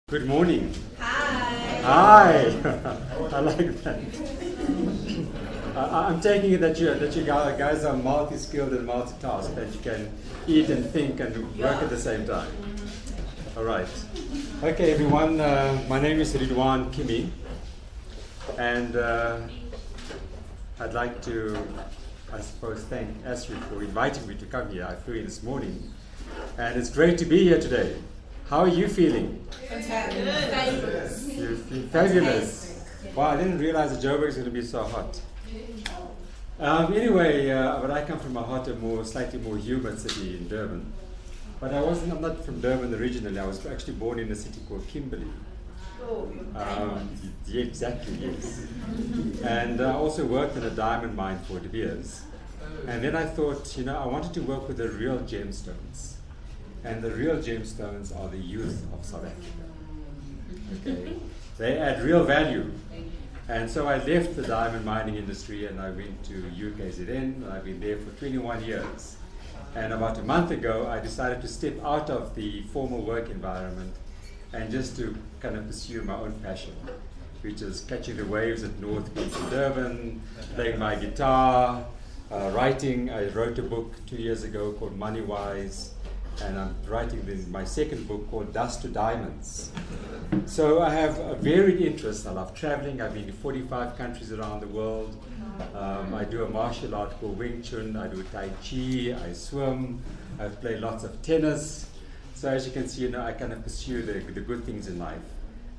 Good morning. Hi. Hi. I like that. I'm taking it that you guys are multi-skilled and multitask, that you can eat and think and work at the same time. All right. Okay, everyone. My name is Ridwaan Kimmie, and I'd like to, I suppose, thank Astrid for inviting me to come here. I flew in this morning, and it's great to be here today. How are you feeling? Fabulous. You feel fabulous. Wow, I didn't realize that Joburg is going to be so hot. Anyway, but I come from a hotter, slightly more humid city in Durban. But I'm not from Durban originally. I was actually born in a city called Kimberley. Yeah, exactly, yes. And I also worked in a diamond mine for De Beers. And then I thought, I wanted to work with the real gemstones. And the real gemstones are the youth of South Africa. Okay, they add real value. And so I left the diamond mining industry and I went to UKZN, and I've been there for 21 years. And about a month ago, I decided to step out of the formal work environment and just to kind of pursue my own passion, which is catching the waves at North Beach in Durban, playing my guitar, writing. I wrote a book 2 years ago called Money Wise. And I'm writing my second book called Dust to Diamonds. So I have a varied interest. I love traveling. I've been to 45 countries around the world. I do a martial art called Wing Chun. I do Tai Chi. I swim. I play lots of tennis. So as you can see, I kind of pursue the good things in life.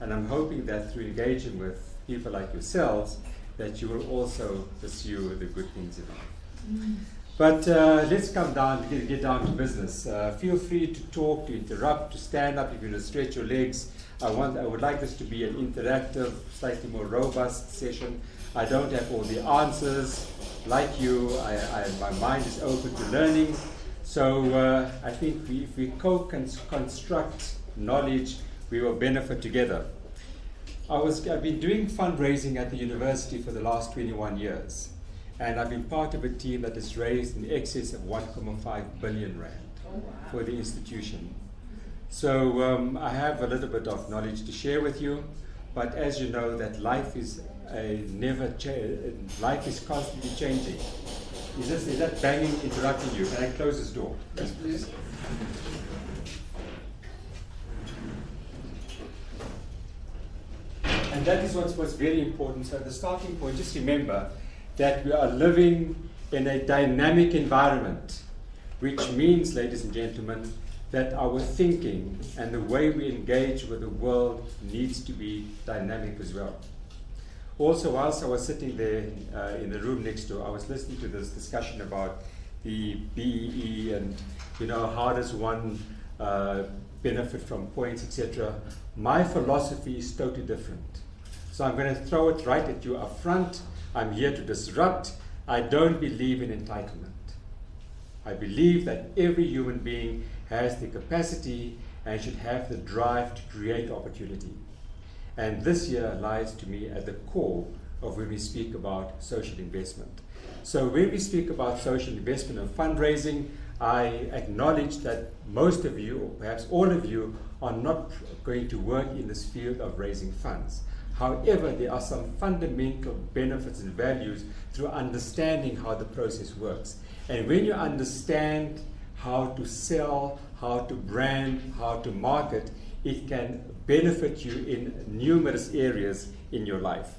And I'm hoping that through engaging with people like yourselves, that you will also pursue the good things in life. But let's get down to business. Feel free to talk, to interrupt, to stand up if you want to stretch your legs. I would like this to be an interactive, slightly more robust session. I don't have all the answers. Like you, my mind is open to learning. So I think if we co-construct knowledge, we will benefit together. I've been doing fundraising at the university for the last 21 years. And I've been part of a team that has raised in excess of 1.5 billion rand for the institution. So I have a little bit of knowledge to share with you, but as you know, that life is life is constantly changing. Is that banging interrupting you? Can I close this door? Yes, please. And that is what's very important. So the starting point, just remember that we are living in a dynamic environment, which means, ladies and gentlemen, that our thinking and the way we engage with the world needs to be dynamic as well. Also, whilst I was sitting there in the room next door, I was listening to this discussion about the BEE and how does one benefit from points, etc. My philosophy is totally different. So I'm going to throw it right at you up front. I'm here to disrupt. I don't believe in entitlement. I believe that every human being has the capacity and should have the drive to create opportunity. And this year lies to me at the core of when we speak about social investment. So when we speak about social investment and fundraising, I acknowledge that most of you, or perhaps all of you, are not going to work in this field of raising funds. However, there are some fundamental benefits and values through understanding how the process works. And when you understand how to sell, how to brand, how to market, it can benefit you in numerous areas in your life.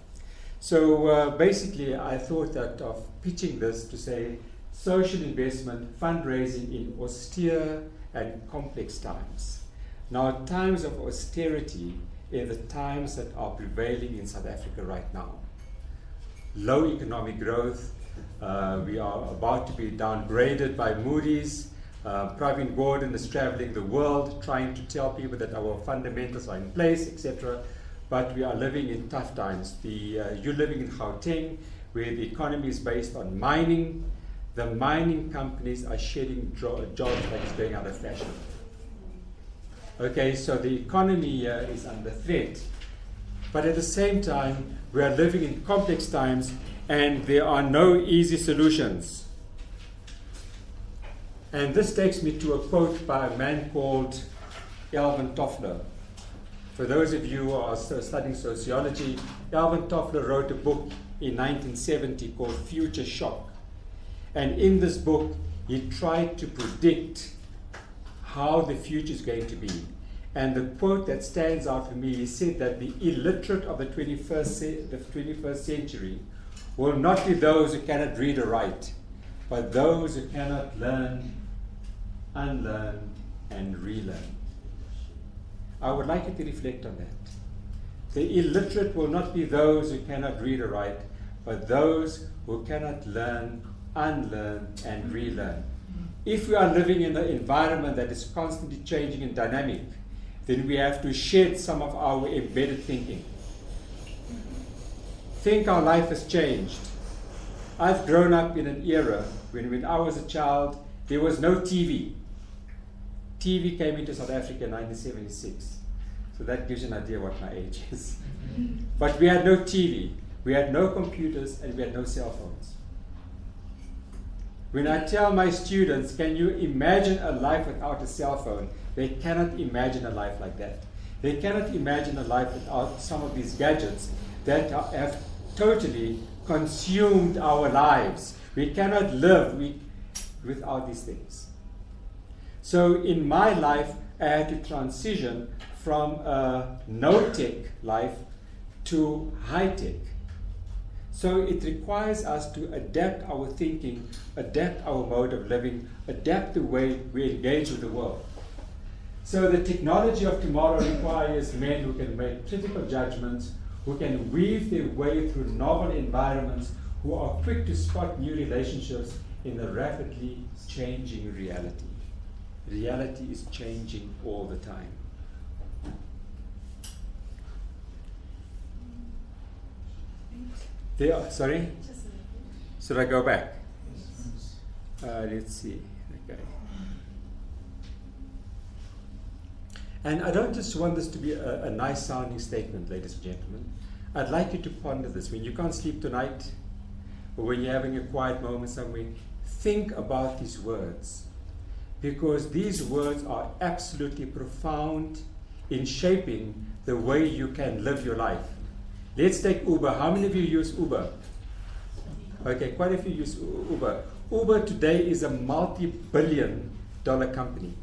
So basically, I thought that of pitching this to say social investment, fundraising in austere and complex times. Now, times of austerity are the times that are prevailing in South Africa right now. Low economic growth. We are about to be downgraded by Moody's. Pravin Gordhan is traveling the world trying to tell people that our fundamentals are in place, etc. But we are living in tough times. You're living in Gauteng, where the economy is based on mining. The mining companies are shedding jobs like it's going out of fashion. Okay, so the economy is under threat. But at the same time, we are living in complex times and there are no easy solutions. And this takes me to a quote by a man called Alvin Toffler For those of you who are studying sociology, Alvin Toffler wrote a book in 1970 called Future Shock. And in this book, he tried to predict how the future is going to be. And the quote that stands out for me, he said that the illiterate of the 21st century will not be those who cannot read or write, but those who cannot learn, unlearn, and relearn. I would like you to reflect on that. The illiterate will not be those who cannot read or write, but those who cannot learn, unlearn, and relearn. If we are living in an environment that is constantly changing and dynamic, then we have to shed some of our embedded thinking. Think how life has changed. I've grown up in an era when I was a child, there was no TV. TV came into South Africa in 1976. So that gives you an idea what my age is. But we had no TV, we had no computers, and we had no cell phones. When I tell my students, can you imagine a life without a cell phone? They cannot imagine a life like that. They cannot imagine a life without some of these gadgets that have totally consumed our lives. We cannot live without these things. So in my life, I had to transition from a no-tech life to high-tech. So it requires us to adapt our thinking, adapt our mode of living, adapt the way we engage with the world. So the technology of tomorrow requires men who can make critical judgments, who can weave their way through novel environments, who are quick to spot new relationships in a rapidly changing reality. Reality is changing all the time. Sorry? Should I go back? Let's see. Okay. And I don't just want this to be a nice sounding statement, ladies and gentlemen. I'd like you to ponder this. When you can't sleep tonight, or when you're having a quiet moment somewhere, think about these words. Because these words are absolutely profound in shaping the way you can live your life. Let's take Uber. How many of you use Uber? Okay, quite a few use Uber. Uber today is a multi-billion-dollar company.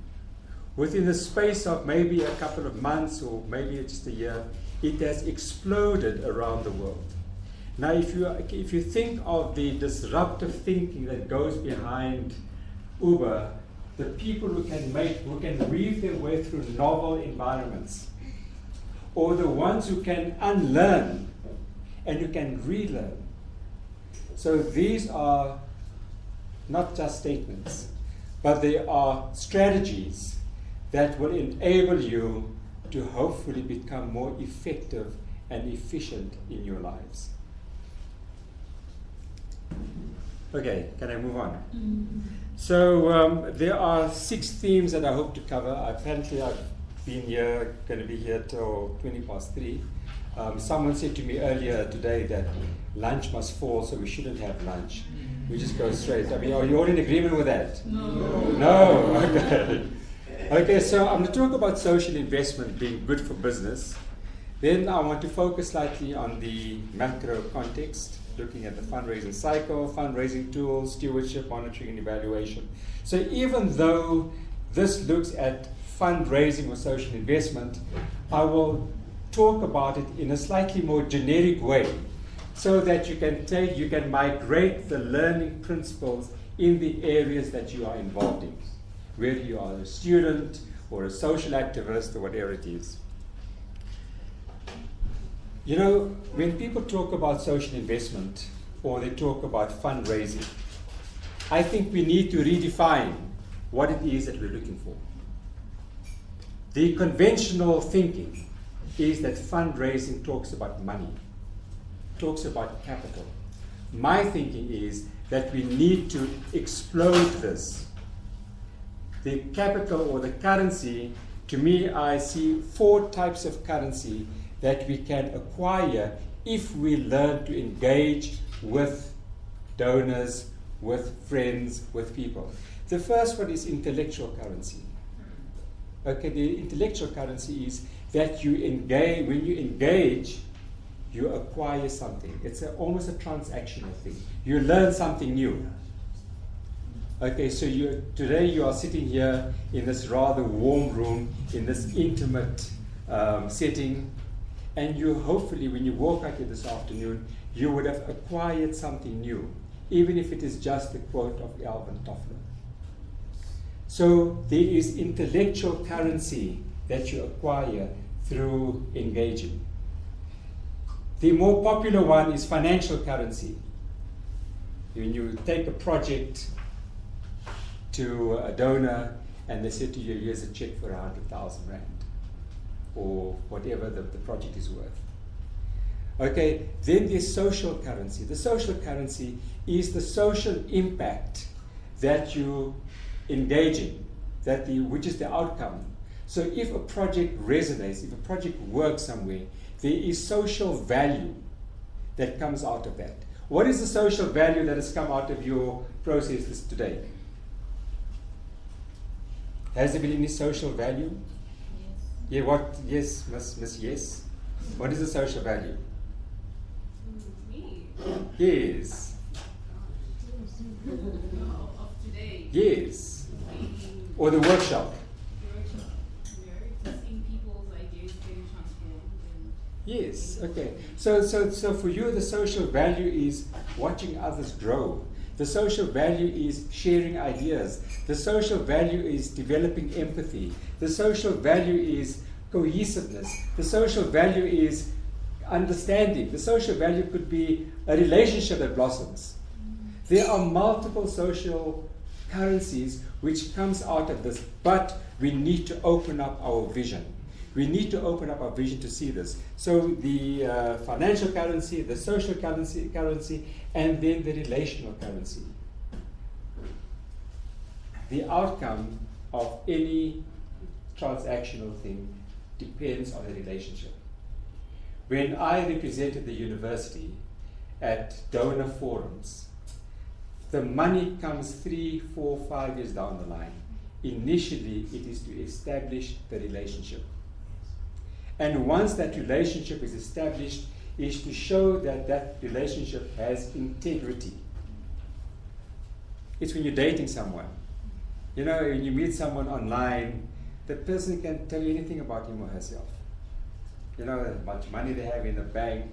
Within the space of maybe a couple of months or maybe just a year, it has exploded around the world. Now, if you think of the disruptive thinking that goes behind Uber, the people who can weave their way through novel environments, or the ones who can unlearn and who can relearn. So these are not just statements, but they are strategies that will enable you to hopefully become more effective and efficient in your lives. Okay, can I move on? Mm-hmm. So there are 6 themes that I hope to cover. Apparently I've been here, going to be here till 3:20. Someone said to me earlier today that lunch must fall, so we shouldn't have lunch. We just go straight. I mean, are you all in agreement with that? No? Okay. Okay, so I'm going to talk about social investment being good for business. Then I want to focus slightly on the macro context, looking at the fundraising cycle, fundraising tools, stewardship, monitoring, and evaluation. So even though this looks at fundraising or social investment, I will talk about it in a slightly more generic way so that you can migrate the learning principles in the areas that you are involved in, whether you are a student or a social activist or whatever it is. You know, when people talk about social investment or they talk about fundraising, I think we need to redefine what it is that we're looking for. The conventional thinking is that fundraising talks about money, talks about capital. My thinking is that we need to explode this. The capital or the currency, to me, I see 4 types of currency that we can acquire if we learn to engage with donors, with friends, with people. The first one is intellectual currency. Okay, the intellectual currency is that you engage, when you engage, you acquire something. It's almost a transactional thing. You learn something new. Okay, so today you are sitting here in this rather warm room, in this intimate setting, and you hopefully, when you walk out here this afternoon, you would have acquired something new, even if it is just a quote of Alvin Toffler. So there is intellectual currency that you acquire through engaging. The more popular one is financial currency. When you take a project to a donor and they say to you, here's a check for 100,000 rand, or whatever the project is worth. Okay, then there's social currency. The social currency is the social impact that you engage in, which is the outcome. So if a project resonates, if a project works somewhere, there is social value that comes out of that. What is the social value that has come out of your processes today? Has there been any social value? Yes. Yeah, what? Yes, Miss Yes. What is the social value? Me. Yes. Of today. Yes. Being Or the workshop. just seeing people's ideas getting transformed. And Yes. Okay. So for you, the social value is watching others grow. The social value is sharing ideas. The social value is developing empathy. The social value is cohesiveness. The social value is understanding. The social value could be a relationship that blossoms. There are multiple social currencies which comes out of this, but we need to open up our vision. We need to open up our vision to see this. So the financial currency, the social currency, and then the relational currency. The outcome of any transactional thing depends on the relationship. When I represented the university at donor forums, the money comes 3, 4, 5 years down the line. Initially, it is to establish the relationship. And once that relationship is established, is to show that that relationship has integrity. It's when you're dating someone. You know, when you meet someone online, the person can tell you anything about him or herself. You know, how much money they have in the bank,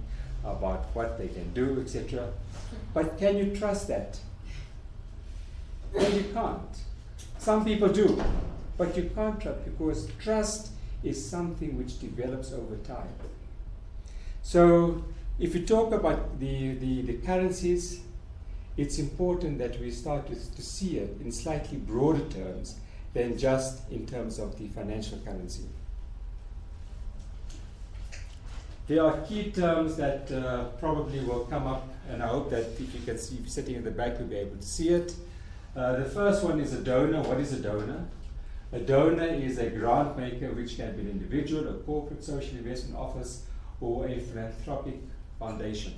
about what they can do, etc. But can you trust that? No, you can't. Some people do, but you can't trust, because trust is something which develops over time. So if you talk about the currencies, it's important that we start to see it in slightly broader terms than just in terms of the financial currency. There are key terms that probably will come up, and I hope that if you can see, if you're sitting in the back, you'll be able to see it. The first one is a donor. What is a donor? A donor is a grant maker, which can be an individual, a corporate social investment office, or a philanthropic foundation.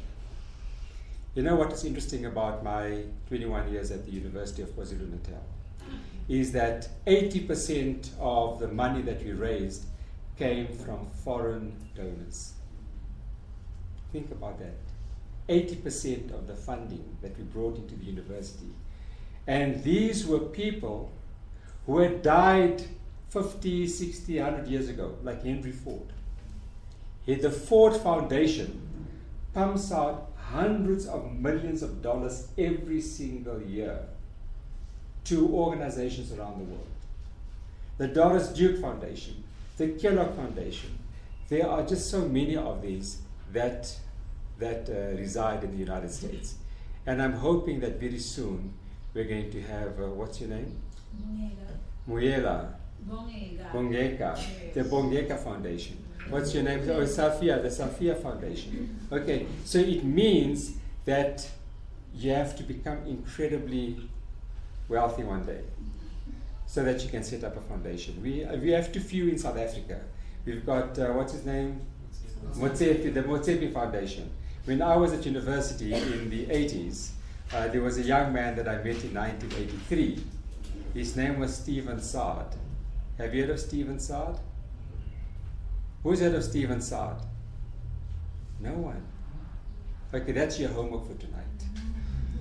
You know what is interesting about my 21 years at the University of KwaZulu-Natal is that 80% of the money that we raised came from foreign donors. Think about that. 80% of the funding that we brought into the university. And these were people who had died 50, 60, 100 years ago, like Henry Ford. The Ford Foundation pumps out hundreds of millions of dollars every single year to organizations around the world. The Doris Duke Foundation, the Kellogg Foundation. There are just so many of these that reside in the United States. And I'm hoping that very soon we're going to have, what's your name? Muyela. Bongeka. The Bongeka Foundation. What's your name? Oh, Safia, the Safia Foundation. Okay, so it means that you have to become incredibly wealthy one day so that you can set up a foundation. We have too few in South Africa. We've got, what's his name? Motsepe, the Motsepe Foundation. When I was at university in the 80s, there was a young man that I met in 1983. His name was Stephen Saad. Have you heard of Stephen Sard? Who's heard of Stephen Sard? No one. Okay, that's your homework for tonight.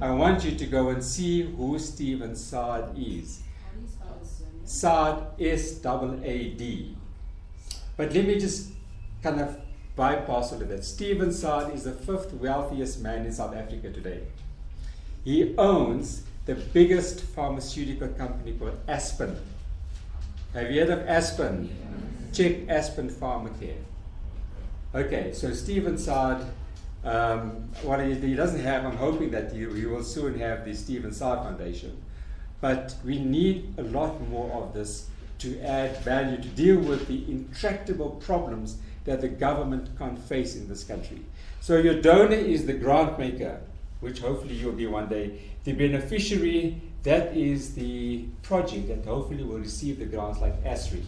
I want you to go and see who Stephen Sard is. Sard, S-A-A-D. But let me just kind of bypass all of that. Stephen Sard is the 5th wealthiest man in South Africa today. He owns the biggest pharmaceutical company called Aspen. Have you heard of Aspen? Check Aspen Pharmacare. Okay, so Stephen Sard, what he doesn't have, I'm hoping that he will soon have the Stephen Sard Foundation. But we need a lot more of this to add value, to deal with the intractable problems that the government can't face in this country. So your donor is the grant maker, which hopefully you'll be one day. The beneficiary, that is the project that hopefully will receive the grants, like ASRI.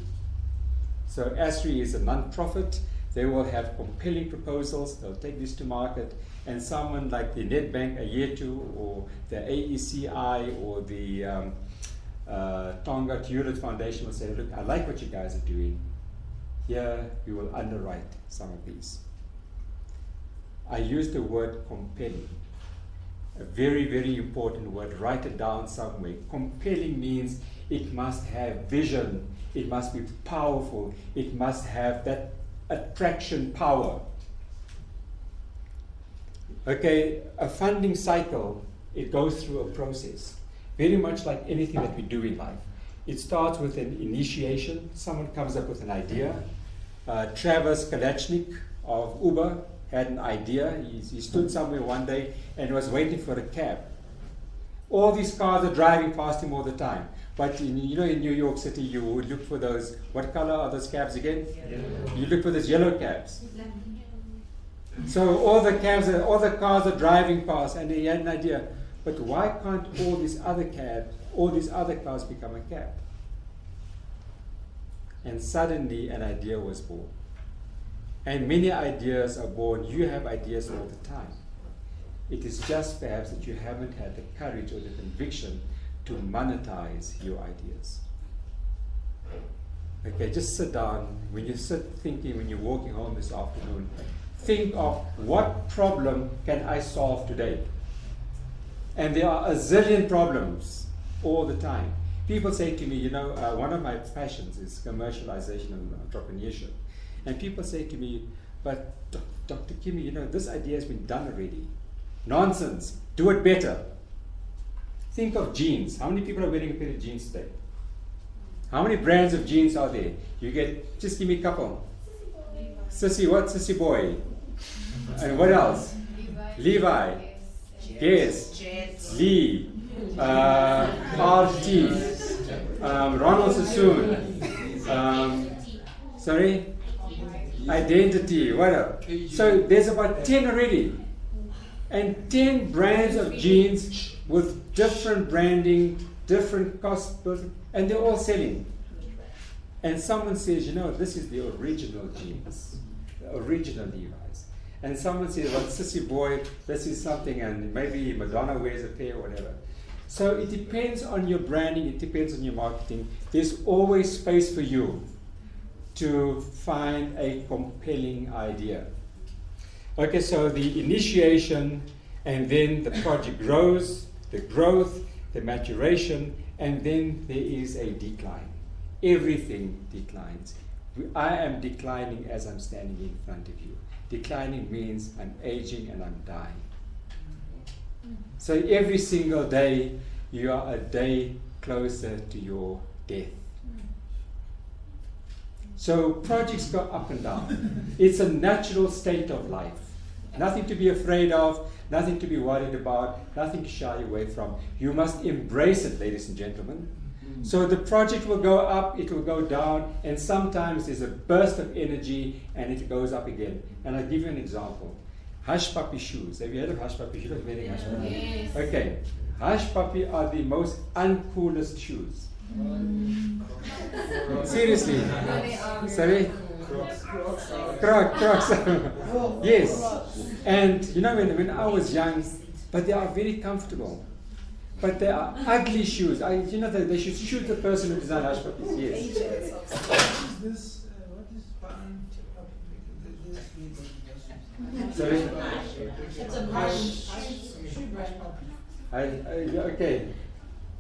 So ASRI is a non-profit. They will have compelling proposals. They'll take this to market. And someone like the Nedbank Ayetu or the AECI or the Tonga Hewlett Foundation will say, look, I like what you guys are doing. Here we will underwrite some of these. I use the word compelling. A very, very important word. Write it down somewhere. Compelling means it must have vision. It must be powerful. It must have that attraction power. Okay, a funding cycle, it goes through a process. Very much like anything that we do in life. It starts with an initiation. Someone comes up with an idea. Travis Kalachnik of Uber had an idea. He stood somewhere one day and was waiting for a cab. All these cars are driving past him all the time. But in New York City, you would look for those. What color are those cabs again? Yellow. You look for those yellow cabs. So all the cars are driving past, and he had an idea. But why can't all these other cars become a cab? And suddenly an idea was born. And many ideas are born. You have ideas all the time. It is just perhaps that you haven't had the courage or the conviction to monetize your ideas. Okay, just sit down. When you sit thinking, when you're walking home this afternoon, think of what problem can I solve today? And there are a zillion problems all the time. People say to me, one of my passions is commercialization and entrepreneurship. And people say to me, but Dr. Kimmie, this idea has been done already. Nonsense. Do it better. Think of jeans. How many people are wearing a pair of jeans today? How many brands of jeans are there? Just give me a couple. Sissy, what? Sissy Boy. And what else? Levi. Guess. Lee. RT. Ronald Sassoon. Sorry? Identity. What else? So there's about 10 already. And 10 brands of jeans with different branding, different costs, and they're all selling. And someone says, this is the original jeans, the original Levi's. And someone says, well, Sissy Boy, this is something, and maybe Madonna wears a pair or whatever. So it depends on your branding, it depends on your marketing. There's always space for you to find a compelling idea. Okay, so the initiation, and then the project grows, the growth, the maturation, and then there is a decline. Everything declines. I am declining as I'm standing in front of you. Declining means I'm aging and I'm dying. So every single day, you are a day closer to your death. So projects go up and down. It's a natural state of life. Nothing to be afraid of, nothing to be worried about, nothing to shy away from. You must embrace it, ladies and gentlemen. So the project will go up, it will go down, and sometimes there's a burst of energy and it goes up again. And I'll give you an example. Hush puppy shoes. Have you heard of hush puppy shoes? Hush puppy. Yes. Okay. Hush puppy are the most uncoolest shoes. Seriously. Sorry? Crocs. Yes. And when I was young, but they are very comfortable. But they are ugly shoes. You know, they should shoot the person who designed hush puppies. Yes. This, what is fun? Sorry? It's a brush. Okay.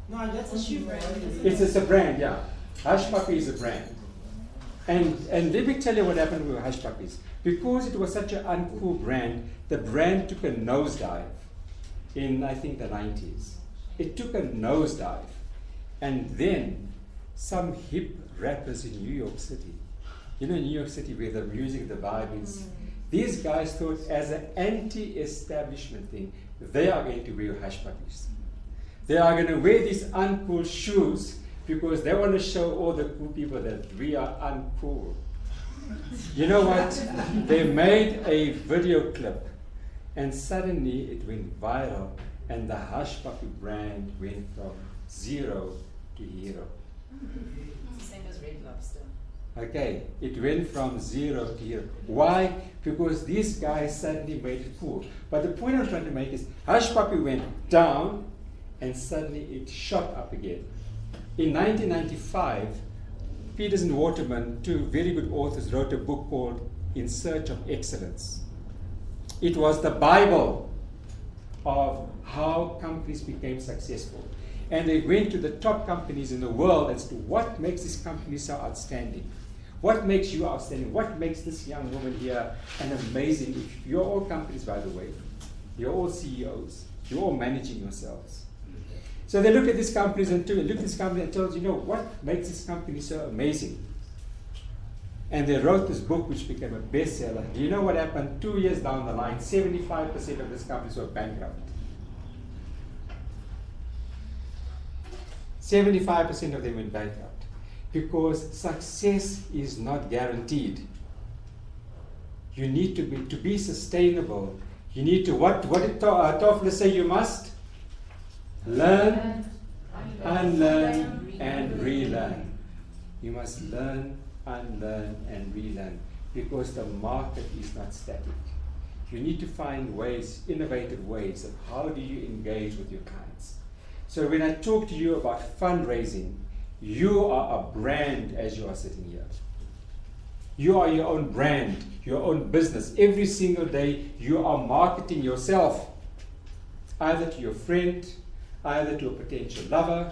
No, that's a shoe brand. It's a brand, yeah. Hush Puppy is a brand. And let me tell you what happened with Hush Puppies. Because it was such an uncool brand, the brand took a nosedive in, I think, the 90s. It took a nosedive. And then some hip rappers in New York City, you know, New York City where the music, the vibe is, these guys thought as an anti-establishment thing, they are going to wear Hush Puppies. They are going to wear these uncool shoes because they want to show all the cool people that we are uncool. You know what? They made a video clip and suddenly it went viral and the Hush Puppy brand went from 0 to hero. It's the same as Red Lobster. Okay, it went from 0 to hero. Why? Because these guys suddenly made it cool. But the point I'm trying to make is Hush Puppy went down and suddenly it shot up again. In 1995, Peters and Waterman, two very good authors, wrote a book called In Search of Excellence. It was the Bible of how companies became successful. And they went to the top companies in the world as to what makes this company so outstanding. What makes you outstanding? What makes this young woman here an amazing? You're all companies, by the way. You're all CEOs. You're all managing yourselves. So they look at these companies and look at this company and tells you know what makes this company so amazing. And they wrote this book which became a bestseller. Do you know what happened? 2 years down the line, 75% of these companies were bankrupt. 75% of them went bankrupt because success is not guaranteed. You need to be sustainable. You need to what did Toffler say you must? Learn, unlearn, and relearn. You must learn, unlearn, and relearn because the market is not static. You need to find ways, innovative ways of how do you engage with your clients. So when I talk to you about fundraising, you are a brand as you are sitting here. You are your own brand, your own business. Every single day you are marketing yourself, either to your friend, either to a potential lover,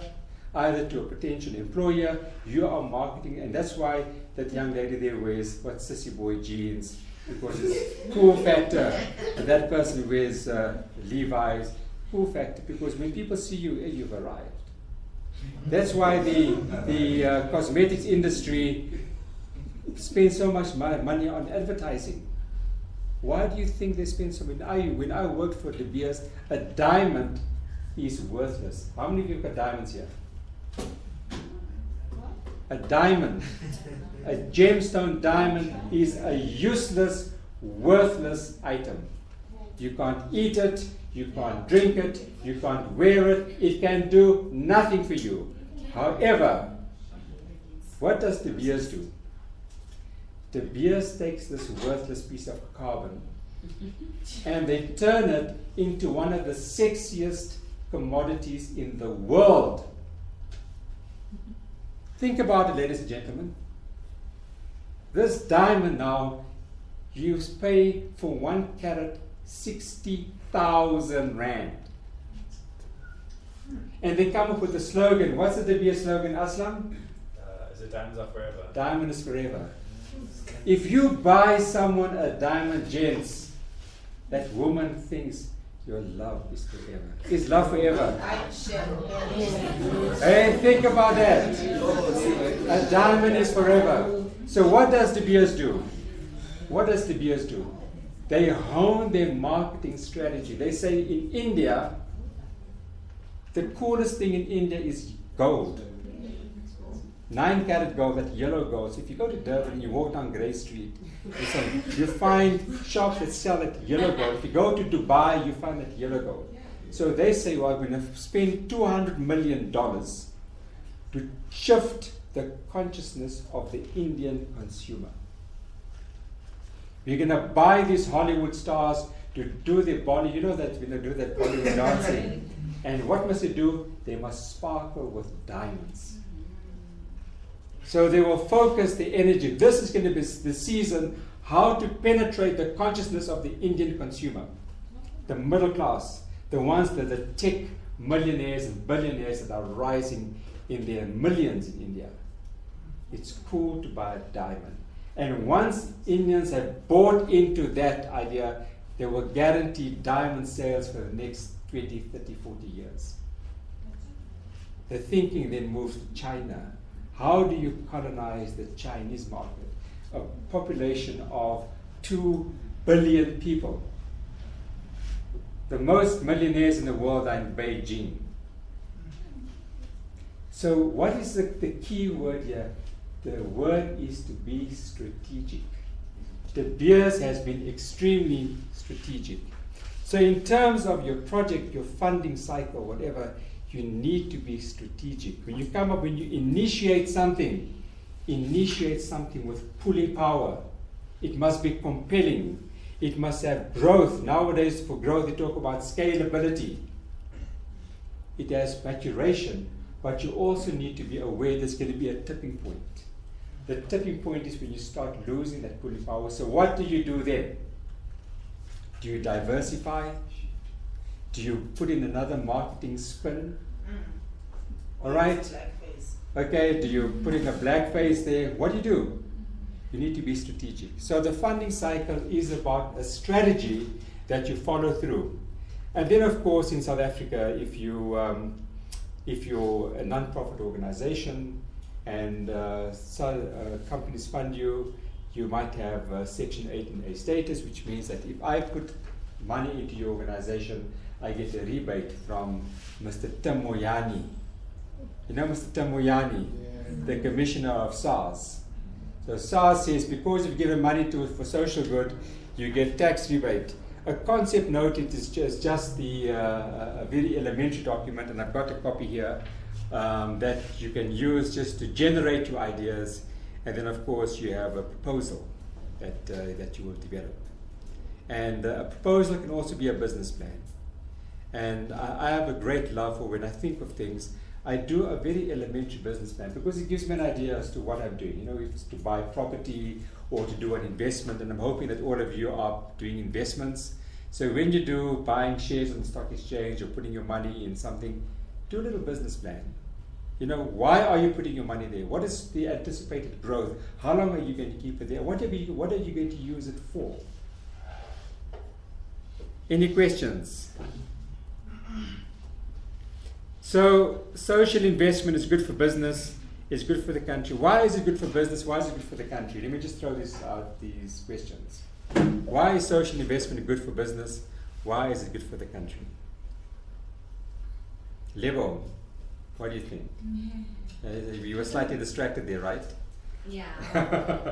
either to a potential employer. You are marketing, and that's why that young lady there wears what sissy boy jeans, because it's cool factor. And that person wears Levi's, cool factor, because when people see you, you've arrived. That's why the cosmetics industry spends so much money on advertising. Why do you think they spend so much? When I worked for De Beers, a diamond is worthless. How many of you have got diamonds here? A diamond, a gemstone diamond is a useless, worthless item. You can't eat it, you can't drink it, you can't wear it, it can do nothing for you. However, what does De Beers do? De Beers takes this worthless piece of carbon and they turn it into one of the sexiest commodities in the world. Think about it, ladies and gentlemen. This diamond now, you pay for 1 carat 60,000 rand. And they come up with a slogan. What's the De Beers slogan, Aslam? Is it diamonds are forever? Diamond is forever. If you buy someone a diamond, gents, that woman thinks your love is forever. Is love forever? Hey, think about that. A diamond is forever. So what does De Beers do? What does De Beers do? They hone their marketing strategy. They say in India, the coolest thing in India is gold. 9 carat gold, that yellow gold. So if you go to Durban and you walk down Grey Street, you find shops that sell that yellow gold. If you go to Dubai, you find that yellow gold. So they say, well, we're going to spend $200 million to shift the consciousness of the Indian consumer. We're going to buy these Hollywood stars to do their body, you know that when they do that Bollywood dancing, And what must they do? They must sparkle with diamonds. So they will focus the energy. This is going to be the season how to penetrate the consciousness of the Indian consumer, the middle class, the ones that the tech millionaires and billionaires that are rising in their millions in India. It's cool to buy a diamond. And once Indians have bought into that idea, they will guarantee diamond sales for the next 20, 30, 40 years. The thinking then moves to China. How do you colonize the Chinese market? A population of 2 billion people. The most millionaires in the world are in Beijing. So what is the key word here? The word is to be strategic. De Beers has been extremely strategic. So in terms of your project, your funding cycle, whatever, you need to be strategic. When you initiate something with pulling power. It must be compelling. It must have growth. Nowadays, for growth, they talk about scalability. It has maturation, but you also need to be aware there's going to be a tipping point. The tipping point is when you start losing that pulling power. So what do you do then? Do you diversify? Do you put in another marketing spin? All right? Okay, do you put in a blackface there? What do? You need to be strategic. So the funding cycle is about a strategy that you follow through. And then, of course, in South Africa, if you're a non-profit organization and companies fund you, you might have Section 18A status, which means that if I put money into your organization, I get a rebate from Mr. Tamoyani. You know Mr. Tamoyani, the commissioner of SARS. So SARS says because you've given money to for social good, you get tax rebate. A concept note, it is just the a very elementary document, and I've got a copy here that you can use just to generate your ideas, and then of course you have a proposal that you will develop. And a proposal can also be a business plan. And I have a great love for when I think of things, I do a very elementary business plan because it gives me an idea as to what I'm doing. You know, if it's to buy property or to do an investment, and I'm hoping that all of you are doing investments. So when you do buying shares on the stock exchange or putting your money in something, do a little business plan. You know, why are you putting your money there? What is the anticipated growth? How long are you going to keep it there? What are you going to use it for? Any questions? So social investment is good for business, is good for the country. Why is it good for business? Why is it good for the country? Let me just throw this out, these questions. Why is social investment good for business? Why is it good for the country? Lebo, what do you think? You were slightly distracted there, right? Yeah.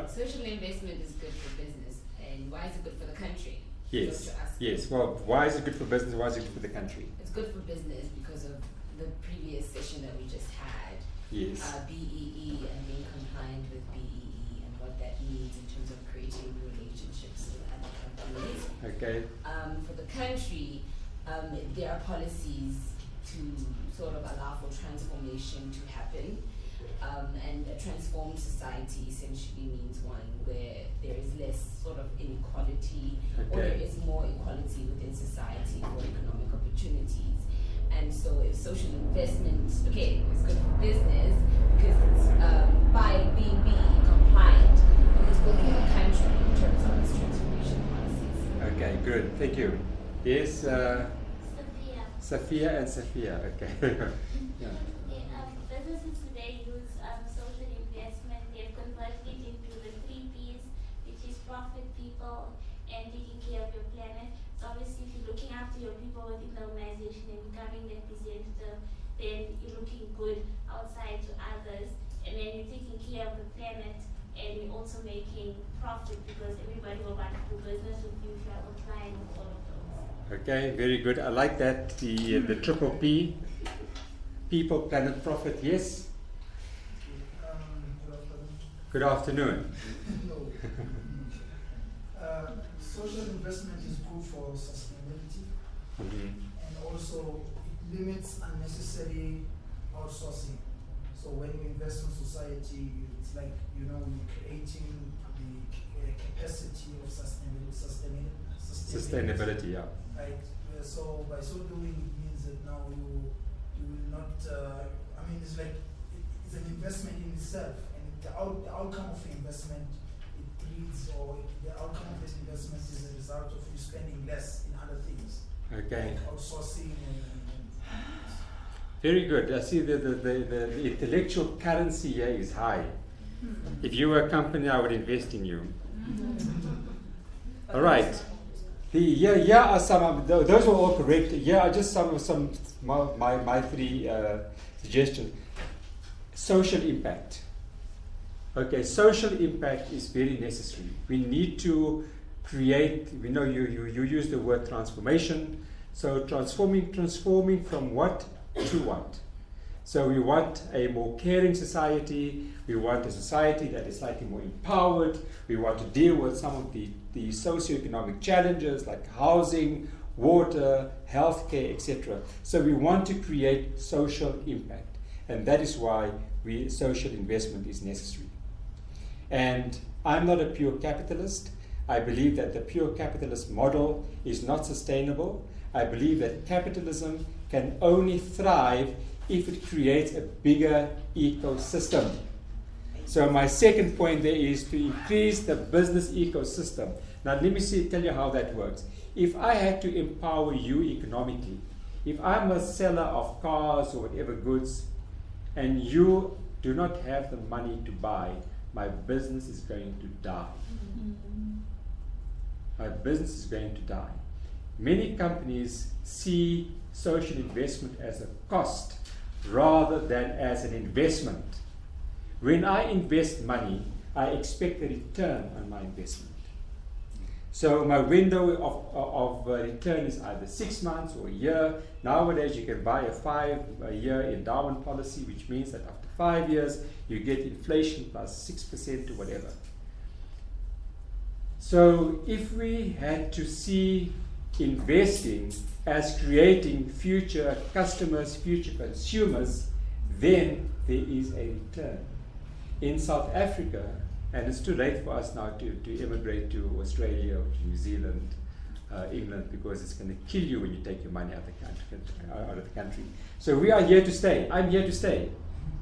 Social investment is good for business. And why is it good for the country? Yes. Yes. Well, why is it good for business? Why is it good for the country? It's good for business because of the previous session that we just had. Yes. BEE and being compliant with BEE and what that means in terms of creating relationships with other companies. Okay. For the country, there are policies to sort of allow for transformation to happen. And a transformed society essentially means one where there is less sort of inequality, or there is more equality within society for economic opportunities. And so if social investment, it's good for business because it's by being BEE compliant, it's building a country in terms of its transformation policies. Okay, good. Thank you. Yes, Sophia. Sophia, okay. Yeah. Businesses today use social investment. They've converted it into the 3 Ps, which is profit, people, and taking care of your planet. So obviously, if you're looking after your people within the organization and becoming representative, then you're looking good outside to others, and then you're taking care of the planet, and you're also making profit because everybody will want to do business with you if you are applying with all of those. Okay, very good. I like that. The triple P. People, planet, profit. Yes? Good afternoon. Hello. Social investment is good for sustainability, and also it limits unnecessary outsourcing. So when you invest in society, it's like, you know, you're creating the capacity of Sustainability, yeah. Right. So by so doing, it means that now you will not. I mean, it's like it's an investment in itself, and the outcome of the investment, it breeds, or the outcome of this investment is a result of you spending less in other things. Okay. Like outsourcing and Very good. I see the intellectual currency here is high. If you were a company, I would invest in you. All right. Here are some. Those were all correct. Here are just some my three suggestions. Social impact. Okay, social impact is very necessary. We need to create. We know you use the word transformation. So transforming from what to what. So we want a more caring society. We want a society that is slightly more empowered. We want to deal with some of the socioeconomic challenges like housing, water, healthcare, etc. So we want to create social impact. And that is why social investment is necessary. And I'm not a pure capitalist. I believe that the pure capitalist model is not sustainable. I believe that capitalism can only thrive if it creates a bigger ecosystem. So my second point there is to increase the business ecosystem. Now let me tell you how that works. If I had to empower you economically, if I'm a seller of cars or whatever goods, and you do not have the money to buy, my business is going to die. My business is going to die. Many companies see social investment as a cost rather than as an investment. When I invest money, I expect a return on my investment. So my window of return is either 6 months or a year. Nowadays you can buy a 5-year endowment policy, which means that after 5 years you get inflation plus 6% or whatever. So if we had to see investing as creating future customers, future consumers, then there is a return. In South Africa, and it's too late for us now to immigrate to Australia or to New Zealand, England, because it's going to kill you when you take your money out of the country. So we are here to stay. I'm here to stay.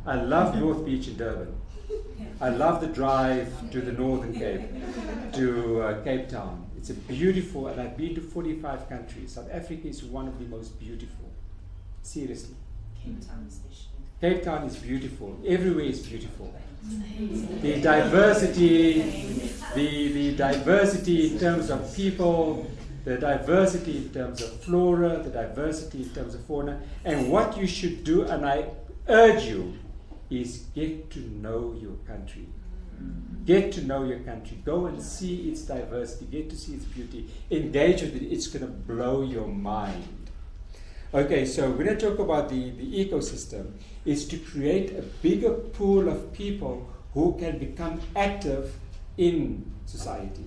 I love North Beach in Durban. I love the drive to the Northern Cape, to Cape Town. It's a beautiful, and I've been to 45 countries. South Africa is one of the most beautiful. Seriously. Cape Town especially. Cape Town is beautiful. Everywhere is beautiful. The diversity, the diversity in terms of people, the diversity in terms of flora, the diversity in terms of fauna. And what you should do, and I urge you, is get to know your country. Get to know your country. Go and see its diversity. Get to see its beauty. Engage with it. It's going to blow your mind. Okay, so when I talk about the ecosystem, it's to create a bigger pool of people who can become active in society.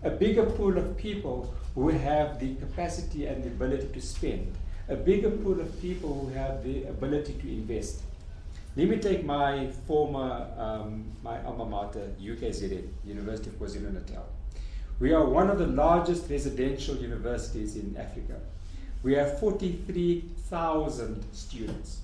A bigger pool of people who have the capacity and the ability to spend. A bigger pool of people who have the ability to invest. Let me take my former, my alma mater, UKZN, University of KwaZulu-Natal. We are one of the largest residential universities in Africa. We have 43,000 students.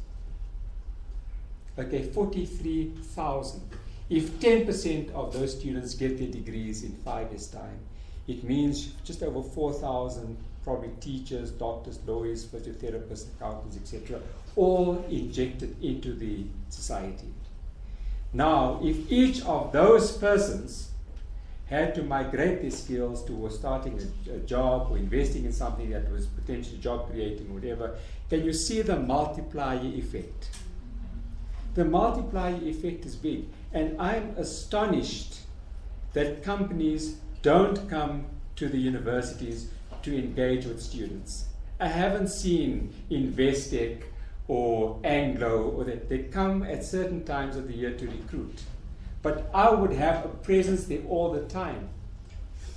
Okay, 43,000. If 10% of those students get their degrees in 5 years' time, it means just over 4,000 probably teachers, doctors, lawyers, physiotherapists, accountants, etc., all injected into the society. Now, if each of those persons had to migrate their skills towards starting a job or investing in something that was potentially job creating or whatever, can you see the multiplier effect? The multiplier effect is big. And I'm astonished that companies don't come to the universities to engage with students. I haven't seen Investec or Anglo, or that they come at certain times of the year to recruit. But I would have a presence there all the time.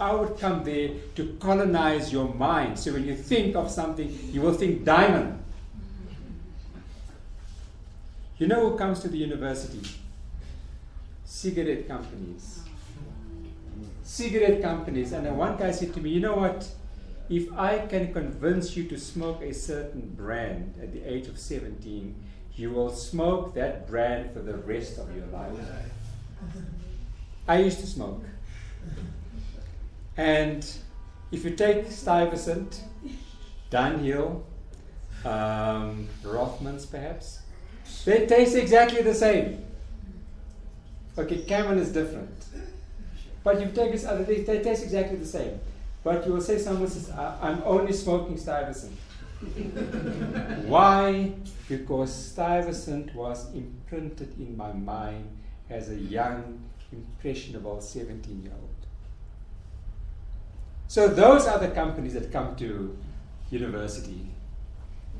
I would come there to colonize your mind. So when you think of something, you will think diamond. You know who comes to the university? Cigarette companies. Cigarette companies. And then one guy said to me, you know what? If I can convince you to smoke a certain brand at the age of 17, you will smoke that brand for the rest of your life. I used to smoke. And if you take Stuyvesant, Dunhill, Rothmans perhaps, they taste exactly the same. Okay, Cameron is different. But you take this other, they taste exactly the same. But you will say, someone says, I'm only smoking Stuyvesant. Why? Because Stuyvesant was imprinted in my mind as a young, impressionable 17-year-old. So those are the companies that come to university,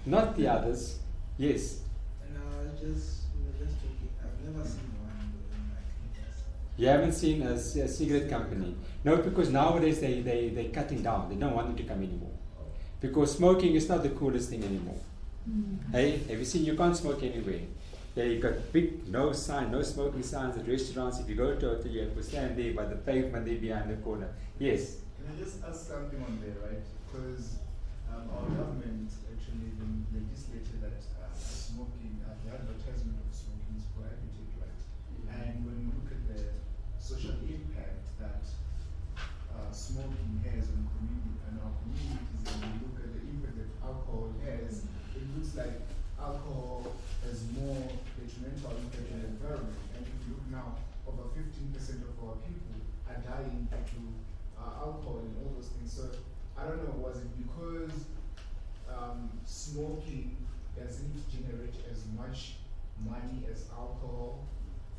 not the others. Yes? And just talking, I've never seen one doing like this. You haven't seen a cigarette company? No, because nowadays they're cutting down. They don't want them to come anymore. Because smoking is not the coolest thing anymore. Hey, have you seen, you can't smoke anywhere. Yeah, you've got big no smoking signs at restaurants. If you go to a hotel, you have to stand there by the pavement there behind the corner. Yes? Can I just ask something on there, right? Because our government actually legislated that smoking, the advertisement of smoking is prohibited, right? And when we look at the social impact that smoking has on our communities, and we look at the impact that alcohol has, it looks like alcohol has more detrimental impact on the environment. And if you look now, over 15% of our people are dying due to alcohol and all those things. So I don't know, was it because smoking doesn't generate as much money as alcohol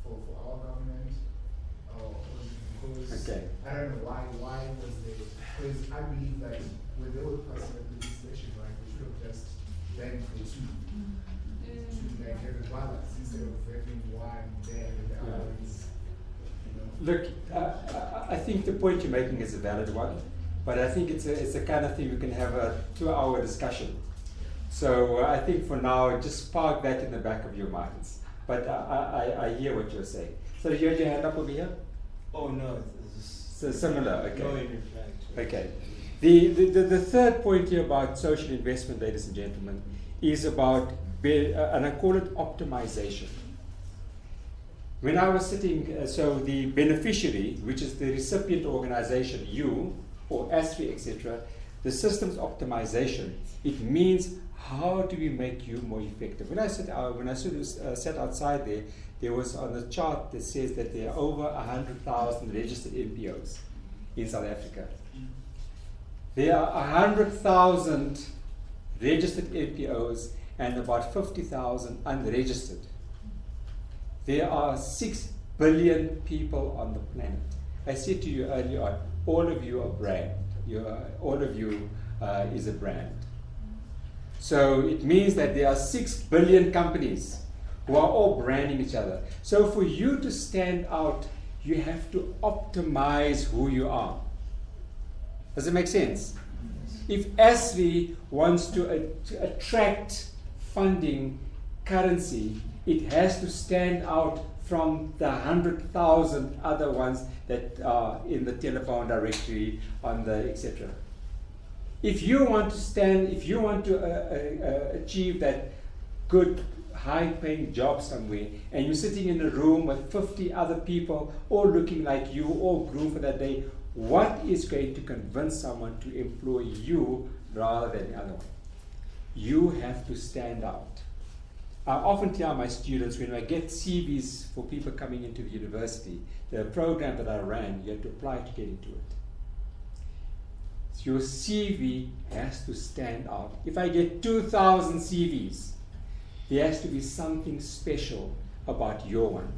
for our government? Or was it because, Okay. I don't know, why was there, because I believe that when they were passing the legislation, right, they should have just banned the two. To like have a balance instead of having one there and the other is, you know. Look, I think the point you're making is a valid one, but I think it's the kind of thing we can have a 2-hour discussion. So I think for now, just park that in the back of your minds. But I hear what you're saying. So you had your hand up over here? Oh no, So similar, okay. no in fact. Okay. The third point here about social investment, ladies and gentlemen, is about, and I call it optimization. When I was sitting, so the beneficiary, which is the recipient organization, you, or ASRI, etc., the systems optimization, it means how do we make you more effective? When I sat outside there was on the chart that says that there are over 100,000 registered NPOs in South Africa. There are 100,000 registered NPOs and about 50,000 unregistered. There are 6 billion people on the planet. I said to you earlier on, all of you are brand. All of you is a brand. So it means that there are 6 billion companies who are all branding each other. So for you to stand out, you have to optimize who you are. Does it make sense? If ASRI wants to attract funding currency, it has to stand out from the 100,000 other ones that are in the telephone directory, on the etc. If you want to achieve that good, high-paying job somewhere, and you're sitting in a room with 50 other people, all looking like you, all groomed for that day, what is going to convince someone to employ you rather than the other one? You have to stand out. I often tell my students, when I get CVs for people coming into the university, the program that I ran, you have to apply to get into it. So your CV has to stand out. If I get 2,000 CVs, there has to be something special about your one.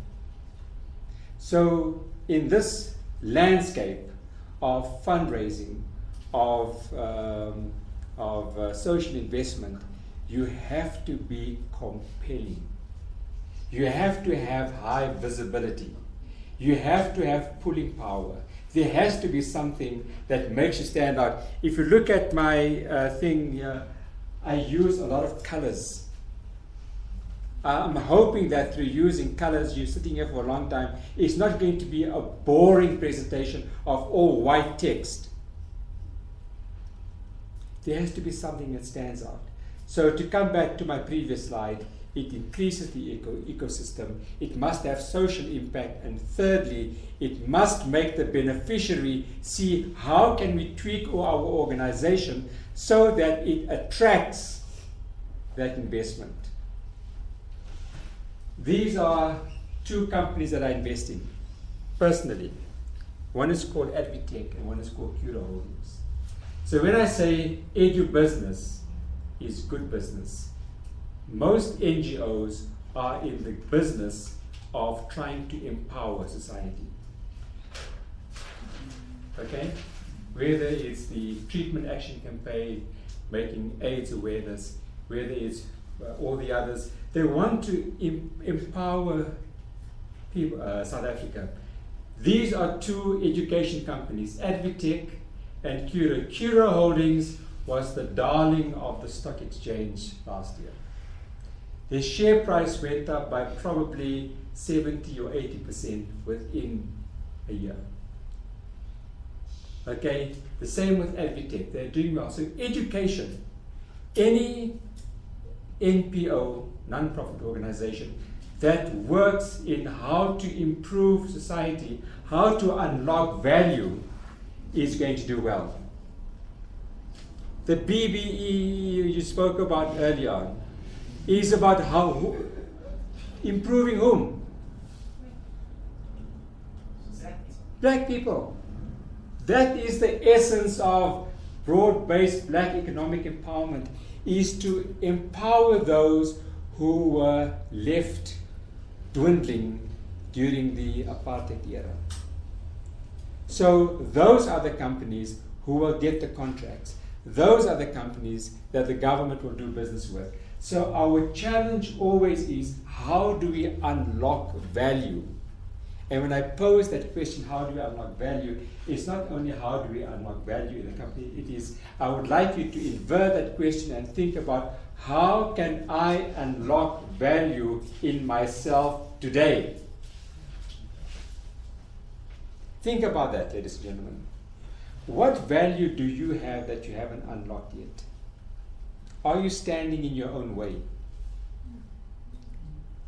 So in this landscape of fundraising, of social investment, you have to be compelling. You have to have high visibility. You have to have pulling power. There has to be something that makes you stand out. If you look at my thing here, I use a lot of colors. I'm hoping that through using colors, you're sitting here for a long time, it's not going to be a boring presentation of all white text. There has to be something that stands out. So to come back to my previous slide, it increases the ecosystem, it must have social impact, and thirdly, it must make the beneficiary see how can we tweak our organization so that it attracts that investment. These are two companies that I invest in, personally. One is called Advitech and one is called Cura Holdings. So when I say edu business is good business, most NGOs are in the business of trying to empower society. Okay? Whether it's the treatment action campaign, making AIDS awareness, whether it's all the others, they want to empower people, South Africa. These are two education companies, Advitech and Cura. Cura Holdings was the darling of the stock exchange last year. The share price went up by probably 70 or 80% within a year. Okay, the same with Advitech, they're doing well. So education, any NPO, non-profit organization, that works in how to improve society, how to unlock value, is going to do well. The BBE you spoke about earlier is about how improving whom? Black people. That is the essence of broad-based black economic empowerment, is to empower those who were left dwindling during the apartheid era. So those are the companies who will get the contracts. Those are the companies that the government will do business with. So our challenge always is, how do we unlock value? And when I pose that question, how do we unlock value, it's not only how do we unlock value in the company, it is, I would like you to invert that question and think about, how can I unlock value in myself today? Think about that, ladies and gentlemen. What value do you have that you haven't unlocked yet? Are you standing in your own way?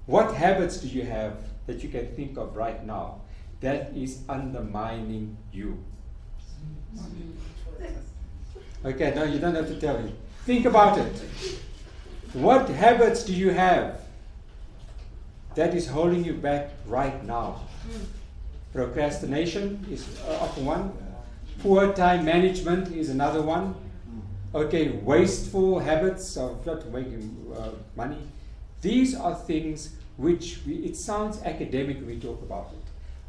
What habits do you have that you can think of right now that is undermining you? Okay, no, you don't have to tell me. Think about it. What habits do you have that is holding you back right now? Procrastination is often one. Poor time management is another one. Okay, wasteful habits of not making money. These are things which it sounds academic when we talk about it,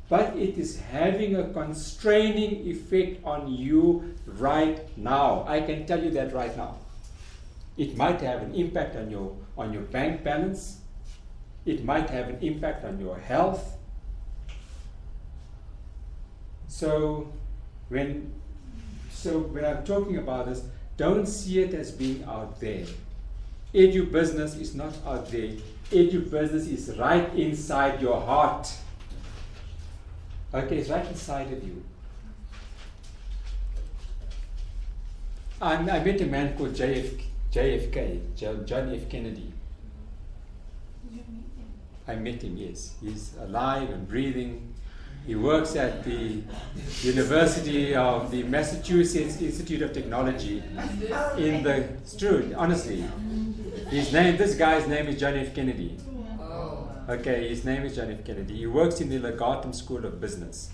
but it is having a constraining effect on you right now. I can tell you that right now. It might have an impact on your bank balance. It might have an impact on your health. So when I'm talking about this, don't see it as being out there. Edu business is not out there. Edu business is right inside your heart. Okay, it's right inside of you. I met a man called JFK, John F. Kennedy. I met him, yes. He's alive and breathing. He works at the University of the Massachusetts Institute of Technology it's true, honestly. This guy's name is John F. Kennedy. Okay, his name is John F. Kennedy. He works in the Legatum School of Business.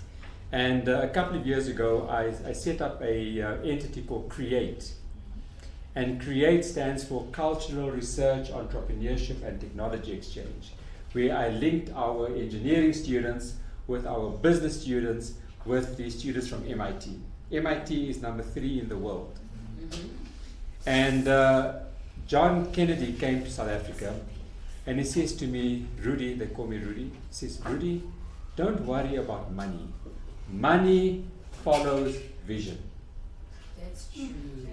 And a couple of years ago, I set up a entity called CREATE. And CREATE stands for Cultural Research, Entrepreneurship and Technology Exchange, where I linked our engineering students with our business students, with the students from MIT. MIT is number 3 in the world. And John Kennedy came to South Africa, and he says to me, Rudy, they call me Rudy, he says, Rudy, don't worry about money. Money follows vision. That's true.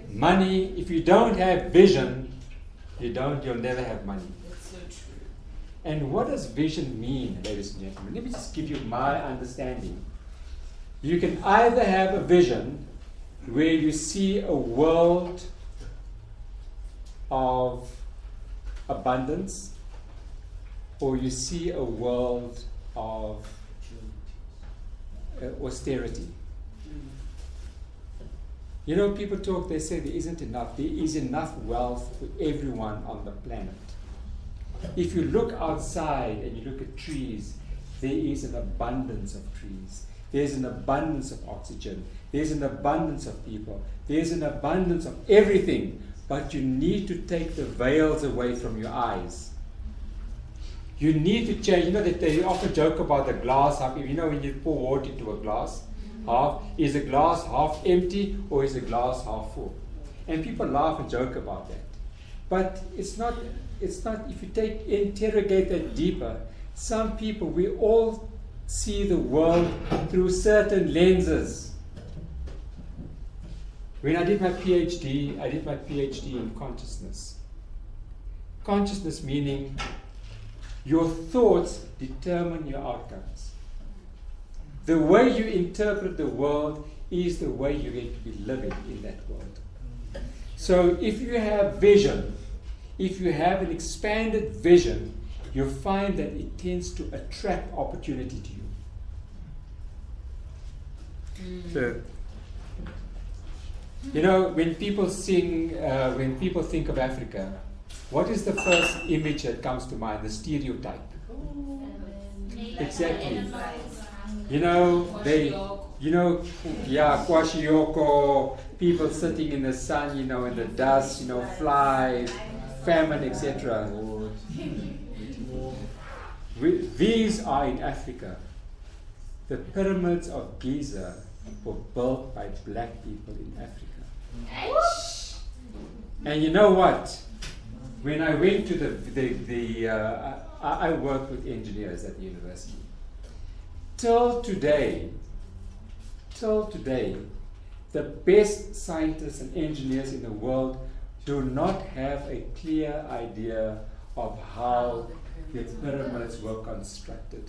Money, if you don't have vision, you'll never have money. That's so true. And what does vision mean, ladies and gentlemen? Let me just give you my understanding. You can either have a vision where you see a world of abundance, or you see a world of austerity. You know, people talk, they say there isn't enough. There is enough wealth for everyone on the planet. If you look outside and you look at trees, there is an abundance of trees. There's an abundance of oxygen. There's an abundance of people. There's an abundance of everything. But you need to take the veils away from your eyes. You need to change. You know that they often joke about the glass half. You know when you pour water into a glass, is the glass half empty or is the glass half full? And people laugh and joke about that. But it's not, if you interrogate that deeper, some people, we all see the world through certain lenses. When I did my PhD in consciousness. Consciousness meaning your thoughts determine your outcomes. The way you interpret the world is the way you're going to be living in that world. So if you have vision, if you have an expanded vision, you'll find that it tends to attract opportunity to you. So, you know, when people think of Africa, what is the first image that comes to mind? The stereotype. Exactly. You know, kwashiorkor, people sitting in the sun, you know, in the dust, you know, flies, famine, etc. These are in Africa. The pyramids of Giza were built by black people in Africa. And you know what? When I went to I worked with engineers at the university. Till today, the best scientists and engineers in the world do not have a clear idea of how the pyramids were constructed.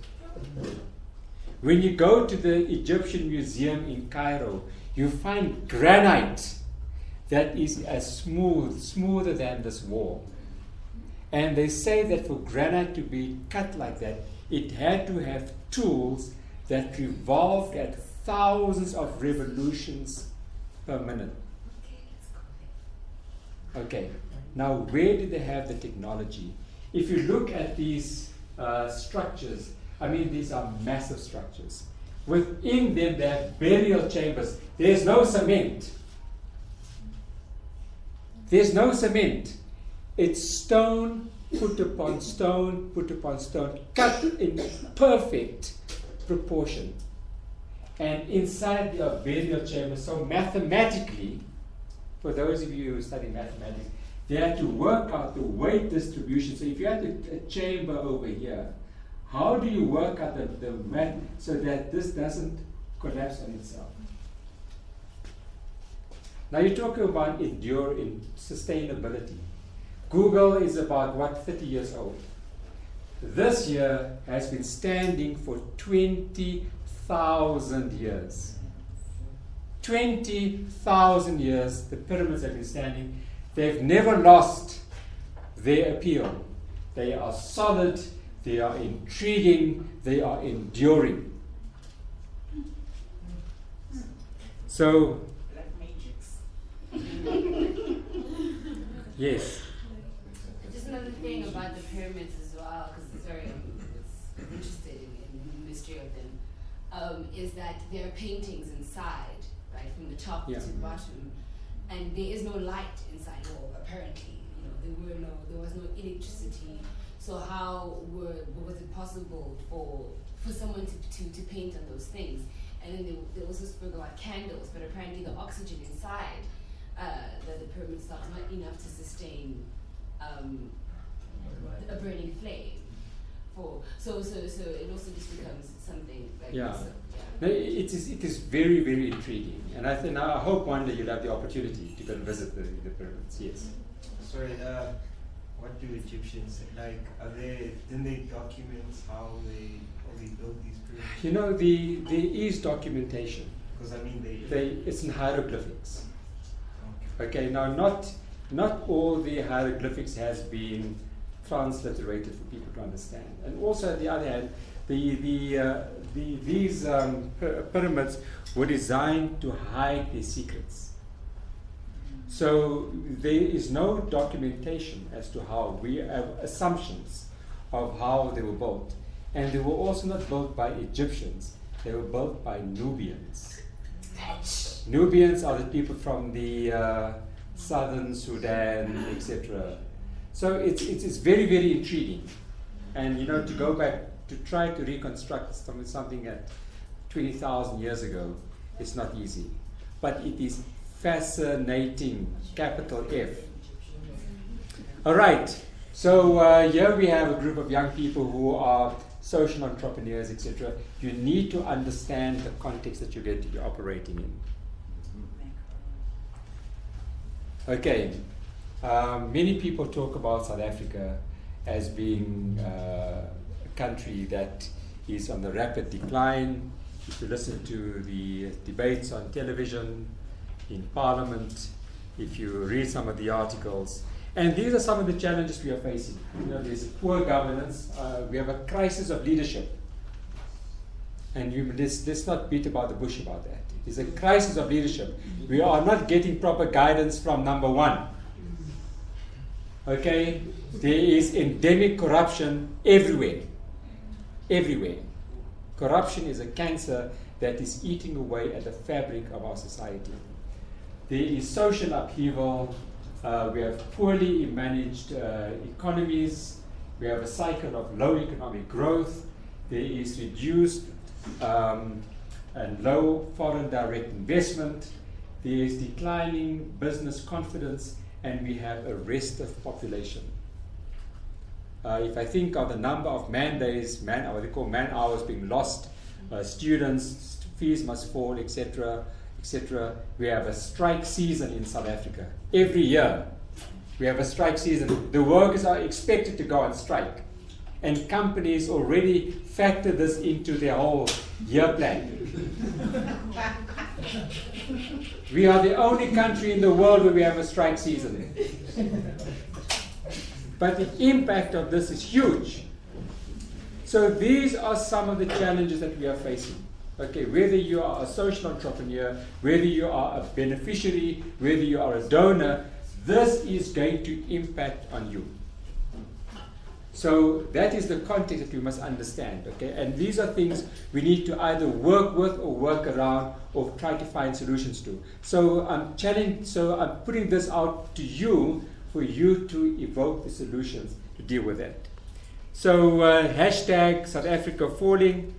When you go to the Egyptian Museum in Cairo, you find granite that is as smoother than this wall. And they say that for granite to be cut like that, it had to have tools that revolved at thousands of revolutions per minute. Okay, now where did they have the technology? If you look at these structures, I mean, these are massive structures. Within them, they have burial chambers. There's no cement. There's no cement. It's stone, put upon stone, cut in perfect proportion. And inside there are burial chambers. So mathematically, for those of you who study mathematics, they had to work out the weight distribution. So if you had a chamber over here, how do you work out the math so that this doesn't collapse on itself? Now you're talking about sustainability. Google is about, 30 years old. This year has been standing for 20,000 years. 20,000 years, the pyramids have been standing. They've never lost their appeal. They are solid, they are intriguing, they are enduring. So, Black matrix. yes. Just another thing about the pyramids as well, because it's interested in the mystery of them, is that there are paintings inside, right, from the top to the bottom, and there is no light inside, or apparently, there was no electricity. So how was it possible for someone to paint on those things? And then they also spoke about candles, but apparently the oxygen inside the pyramid stuff is not enough to sustain a burning flame. So it also just becomes something like this. No, it is very, very intriguing, and I hope one day you'll have the opportunity to go and visit the pyramids. Yes. Sorry, what do Egyptians like? Didn't they document how they built these pyramids? You know, there is documentation. Because I mean, It's in hieroglyphics. Okay, now not all the hieroglyphics has been transliterated for people to understand. And also, on the other hand, these pyramids were designed to hide their secrets. So there is no documentation as to how. We have assumptions of how they were built. And they were also not built by Egyptians. They were built by Nubians. Nubians are the people from the southern Sudan, etc. So it's very, very intriguing. And you know, to go back to try to reconstruct something at 20,000 years ago, it's not easy. But it is fascinating, capital F. All right, so here we have a group of young people who are social entrepreneurs, etc. You need to understand the context that you're operating in. Okay, many people talk about South Africa as being a country that is on the rapid decline. If you listen to the debates on television, in Parliament, if you read some of the articles, and these are some of the challenges we are facing. You know, there's poor governance. We have a crisis of leadership, and let's not beat about the bush about that. It's a crisis of leadership. We are not getting proper guidance from number one. Okay, there is endemic corruption everywhere. Everywhere. Corruption is a cancer that is eating away at the fabric of our society. There is social upheaval. We have poorly managed economies. We have a cycle of low economic growth. There is reduced and low foreign direct investment. There is declining business confidence, and we have a restive population. If I think of the number of man days, what they call man hours being lost, students, fees must fall, etc., etc. We have a strike season in South Africa. Every year we have a strike season. The workers are expected to go on strike, and companies already factor this into their whole year plan. We are the only country in the world where we have a strike season. But the impact of this is huge. So these are some of the challenges that we are facing. Okay, whether you are a social entrepreneur, whether you are a beneficiary, whether you are a donor, this is going to impact on you. So that is the context that we must understand, okay? And these are things we need to either work with or work around or try to find solutions to. So I'm putting this out to you for you to evoke the solutions to deal with that. So hashtag South Africa falling,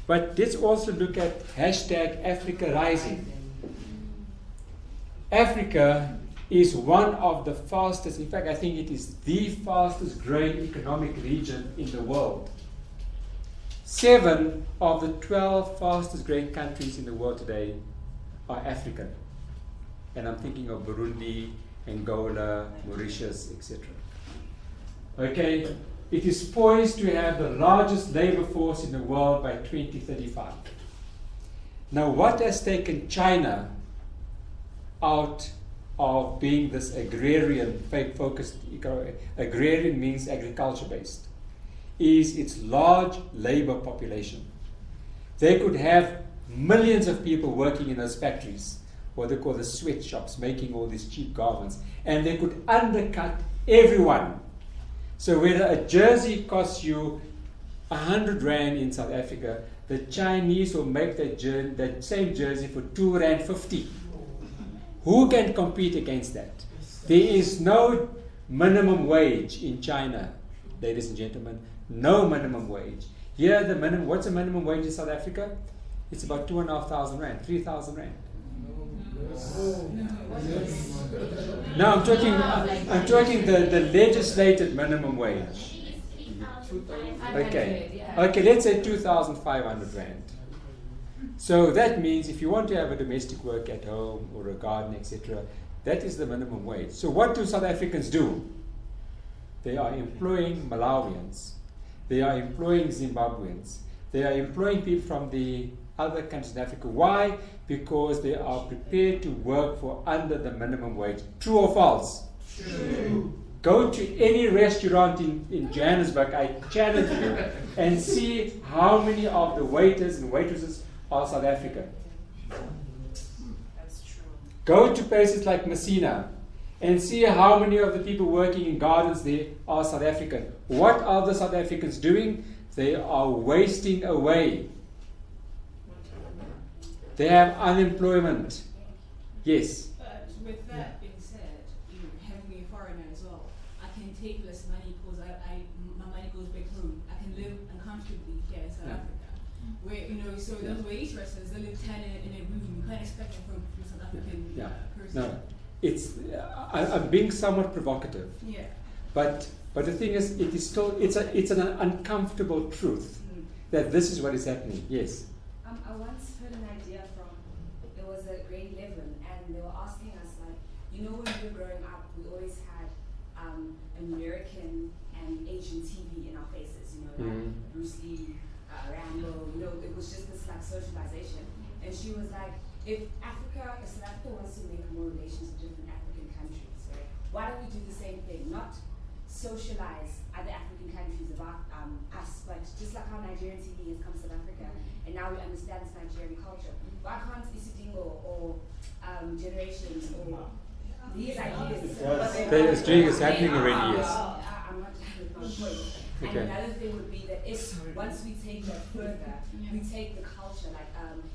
but let's also look at hashtag Africa rising. Africa is one of the fastest, in fact I think it is the fastest growing economic region in the world. 7 of the 12 fastest growing countries in the world today are African. And I'm thinking of Burundi, Angola, Mauritius, etc. Okay, it is poised to have the largest labor force in the world by 2035. Now what has taken China out of being this agrarian focused, agrarian means agriculture based, is its large labor population. They could have millions of people working in those factories, what they call the sweatshops, making all these cheap garments, and they could undercut everyone. So whether a jersey costs you 100 Rand in South Africa, the Chinese will make that same jersey for 2 Rand 50. Who can compete against that? There is no minimum wage in China, ladies and gentlemen. No minimum wage. Here, what's the minimum wage in South Africa? It's about 2,500 Rand, 3,000 Rand. No, I'm talking the legislated minimum wage. Okay, let's say 2,500 Rand. So that means if you want to have a domestic work at home or a garden, etc., that is the minimum wage. So what do South Africans do? they are employing Malawians, they are employing Zimbabweans, they are employing people from the other countries in Africa. Why? Because they are prepared to work for under the minimum wage. True or false? True. Go to any restaurant in Johannesburg, I challenge you, and see how many of the waiters and waitresses are South African. That's true. Go to places like Messina and see how many of the people working in gardens there are South African. What are the South Africans doing? They are wasting away. They have unemployment. Yes. But with that being said, having a foreigner as well, I can take less money because my money goes back home. I can live uncomfortably here in South Africa. Where, so those waitresses, they live 10 in a room. You can't expect them from South African person. No, it's. I'm being somewhat provocative. Yeah. But the thing is, it is still. It's an uncomfortable truth that this is what is happening. Yes. I once heard an idea from, it was at grade 11, and they were asking us, like, when we were growing up, we always had American and Asian TV in our faces, like Bruce Lee, Rambo, it was just this like socialization. And she was like, if South Africa wants to make more relations with different African countries, right, why don't we do the same thing? Not socialize other African countries about us, but just like how Nigerian TV has come to South Africa, and now we understand this Nigerian culture. Why can't Isidingo or Generations or these ideas? It's happening already, yes. I'm not done with my point. Okay. And another thing would be that if once we take that further, we take the culture, like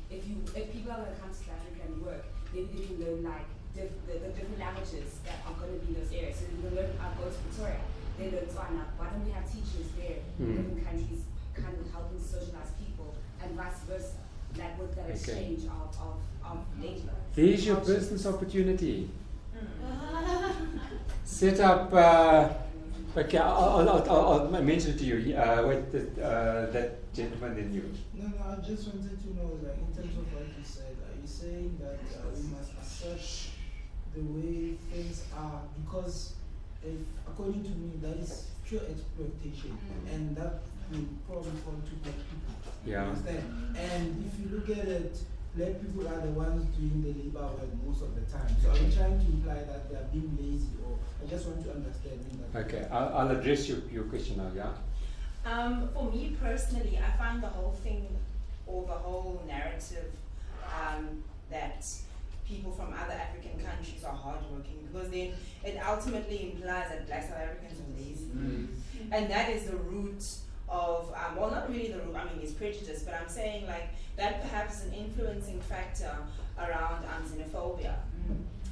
if people are going to come to South Africa and work, maybe they can learn like the different languages that are going to be in those areas. So they can learn, go to Pretoria, they learn Tswana. Why don't we have teachers there in different countries kind of helping socialize people and vice versa, like with that exchange of labor. There's your business opportunity. Set up. Okay, I'll mention it to you. That gentleman then you. No, I just wanted to know, like, in terms of what you said, are you saying that we must assess the way things are? Because, according to me, that is pure exploitation, and that will probably fall to black people. Yeah. Understand? And if you look at it, black people are the ones doing the labor work most of the time. So I'm trying to imply that they are being lazy, or I just want to understand that. Okay, I'll address your question now, yeah? For me personally, I find the whole thing, or the whole narrative, that people from other African countries are hardworking, because then it ultimately implies that black South Africans are lazy. And that is the root of, well, not really the root, I mean, it's prejudice, but I'm saying like that perhaps is an influencing factor around xenophobia.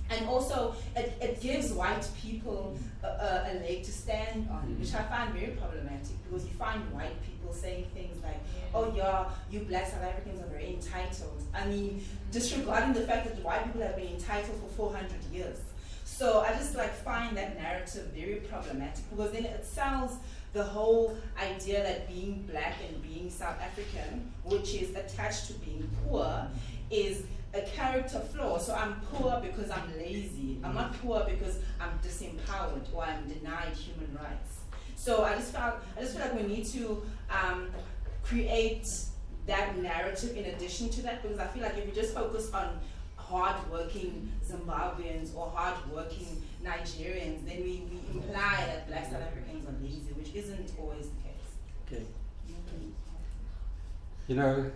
And also, it gives white people a leg to stand on, which I find very problematic, because you find white people saying things like, oh yeah, you black South Africans are very entitled. I mean, disregarding the fact that white people have been entitled for 400 years. So I just like find that narrative very problematic, because then it sells the whole idea that being black and being South African, which is attached to being poor, is a character flaw. So I'm poor because I'm lazy. I'm not poor because I'm disempowered or I'm denied human rights. So I just feel like we need to create that narrative in addition to that, because I feel like if we just focus on hard-working Zimbabweans or hard-working Nigerians, then we imply that black South Africans are lazy, which isn't always the case. Okay. You know,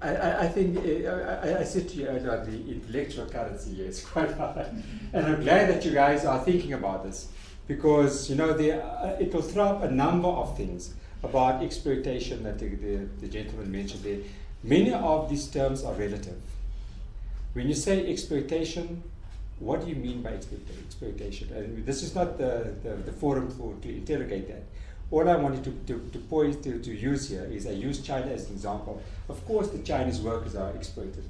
I think, I said to you earlier, the intellectual currency here is quite high. And I'm glad that you guys are thinking about this, because, you know, it will throw up a number of things about exploitation that the gentleman mentioned there. Many of these terms are relative. When you say exploitation, what do you mean by exploitation? And this is not the forum to interrogate that. All I wanted to use here is I use China as an example. Of course, the Chinese workers are exploited.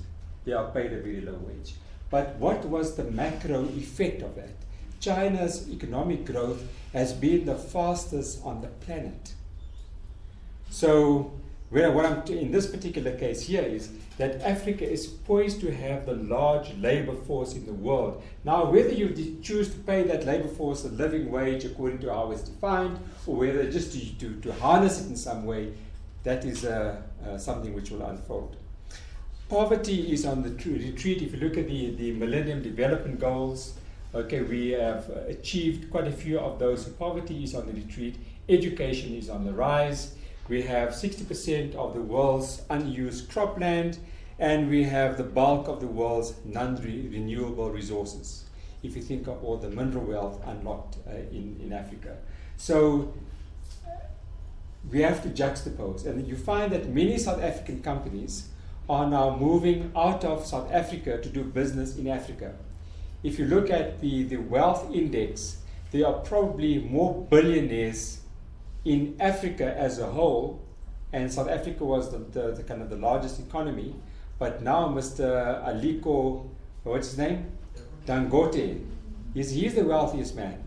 They are paid a very low wage. But what was the macro effect of that? China's economic growth has been the fastest on the planet. So what I'm in this particular case here is that Africa is poised to have the large labor force in the world. Now, whether you choose to pay that labor force a living wage according to how it's defined, or whether just to harness it in some way, that is something which will unfold. Poverty is on the retreat. If you look at the Millennium Development Goals, okay, we have achieved quite a few of those. Poverty is on the retreat. Education is on the rise. We have 60% of the world's unused cropland, and we have the bulk of the world's non-renewable resources, if you think of all the mineral wealth unlocked in Africa. So we have to juxtapose, and you find that many South African companies are now moving out of South Africa to do business in Africa. If you look at the wealth index, there are probably more billionaires in Africa as a whole, and South Africa was the kind of the largest economy, but now Mr. Aliko, what's his name? Dangote, he's the wealthiest man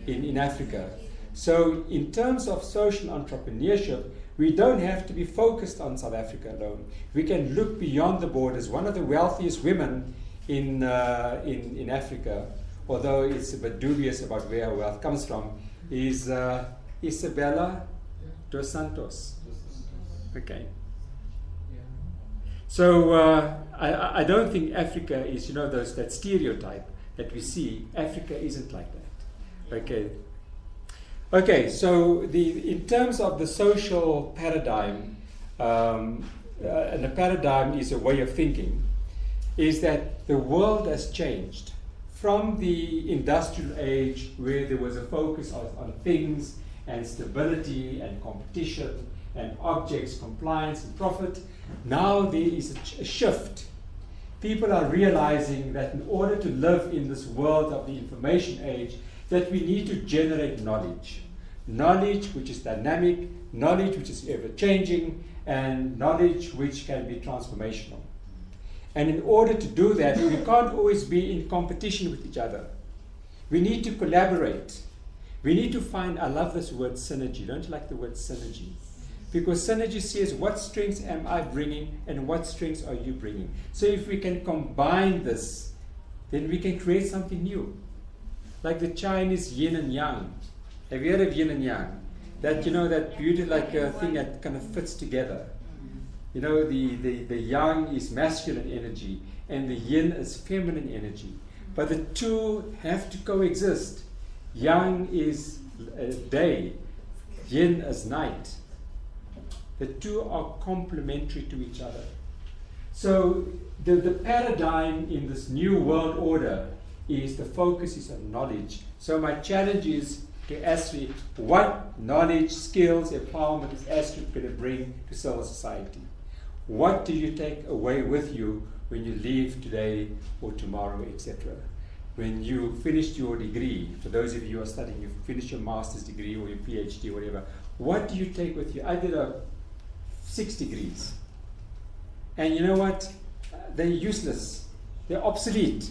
in Africa. So in terms of social entrepreneurship, we don't have to be focused on South Africa alone. We can look beyond the borders. One of the wealthiest women in Africa, although it's a bit dubious about where her wealth comes from, is Isabella dos Santos. Okay. So I don't think Africa is, that stereotype that we see. Africa isn't like that. Okay. Okay. So in terms of the social paradigm, and the paradigm is a way of thinking, is that the world has changed from the industrial age, where there was a focus on things and stability and competition and objects, compliance and profit. Now there is a shift. People are realizing that in order to live in this world of the information age, that we need to generate knowledge. Knowledge which is dynamic, knowledge which is ever-changing, and knowledge which can be transformational. And in order to do that, we can't always be in competition with each other. We need to collaborate. We need to find, I love this word synergy. Don't you like the word synergy? Because synergy says, what strengths am I bringing and what strengths are you bringing? So if we can combine this, then we can create something new. Like the Chinese yin and yang. Have you heard of yin and yang? That, that beautiful thing that kind of fits together. The yang is masculine energy and the yin is feminine energy. But the two have to coexist. Yang is day, yin is night. The two are complementary to each other. So the paradigm in this new world order is the focus is on knowledge. So my challenge is to Astrid, what knowledge, skills, empowerment is Astrid going to bring to civil society? What do you take away with you when you leave today or tomorrow, etc.? When you finished your degree, for those of you who are studying, you finished your master's degree or your PhD or whatever, what do you take with you? I did 6 degrees. And you know what? They're useless. They're obsolete.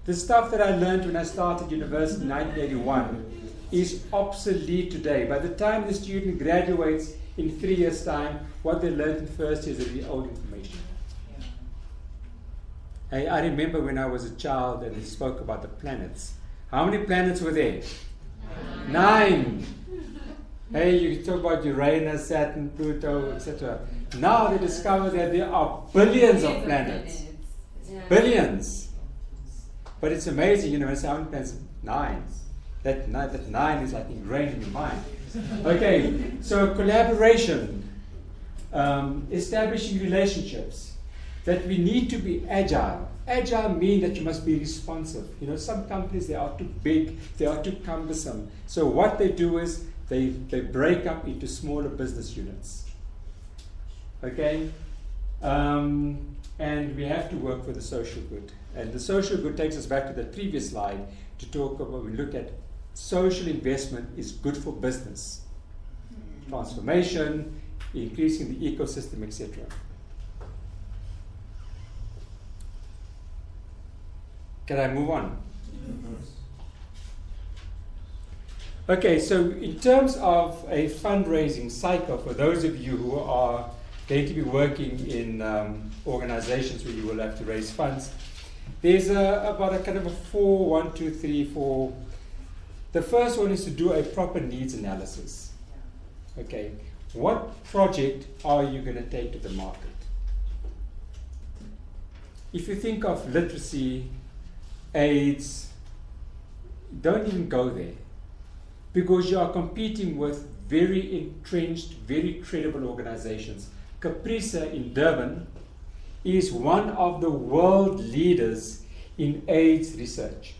The stuff that I learned when I started university in 1981 is obsolete today. By the time the student graduates in 3 years' time, what they learned in first year is really old information. I remember when I was a child and he spoke about the planets. How many planets were there? 9. Hey, you talk about Uranus, Saturn, Pluto, etc. Now they discover that there are billions of planets. Billions. But it's amazing, it's how many planets? 9. That 9 is like ingrained in your mind. Okay, so collaboration, establishing relationships. That we need to be agile. Agile means that you must be responsive. Some companies, they are too big, they are too cumbersome. So what they do is they break up into smaller business units. Okay? And we have to work for the social good. And the social good takes us back to the previous slide to talk about, we look at social investment is good for business. Transformation, increasing the ecosystem, etc. Can I move on? Okay, so in terms of a fundraising cycle, for those of you who are going to be working in organizations where you will have to raise funds, there's about a kind of a 4, 1, 2, 3, 4. The first one is to do a proper needs analysis. Okay, what project are you going to take to the market? If you think of literacy, AIDS, don't even go there, because you are competing with very entrenched, very credible organizations. Caprisa in Durban is one of the world leaders in AIDS research.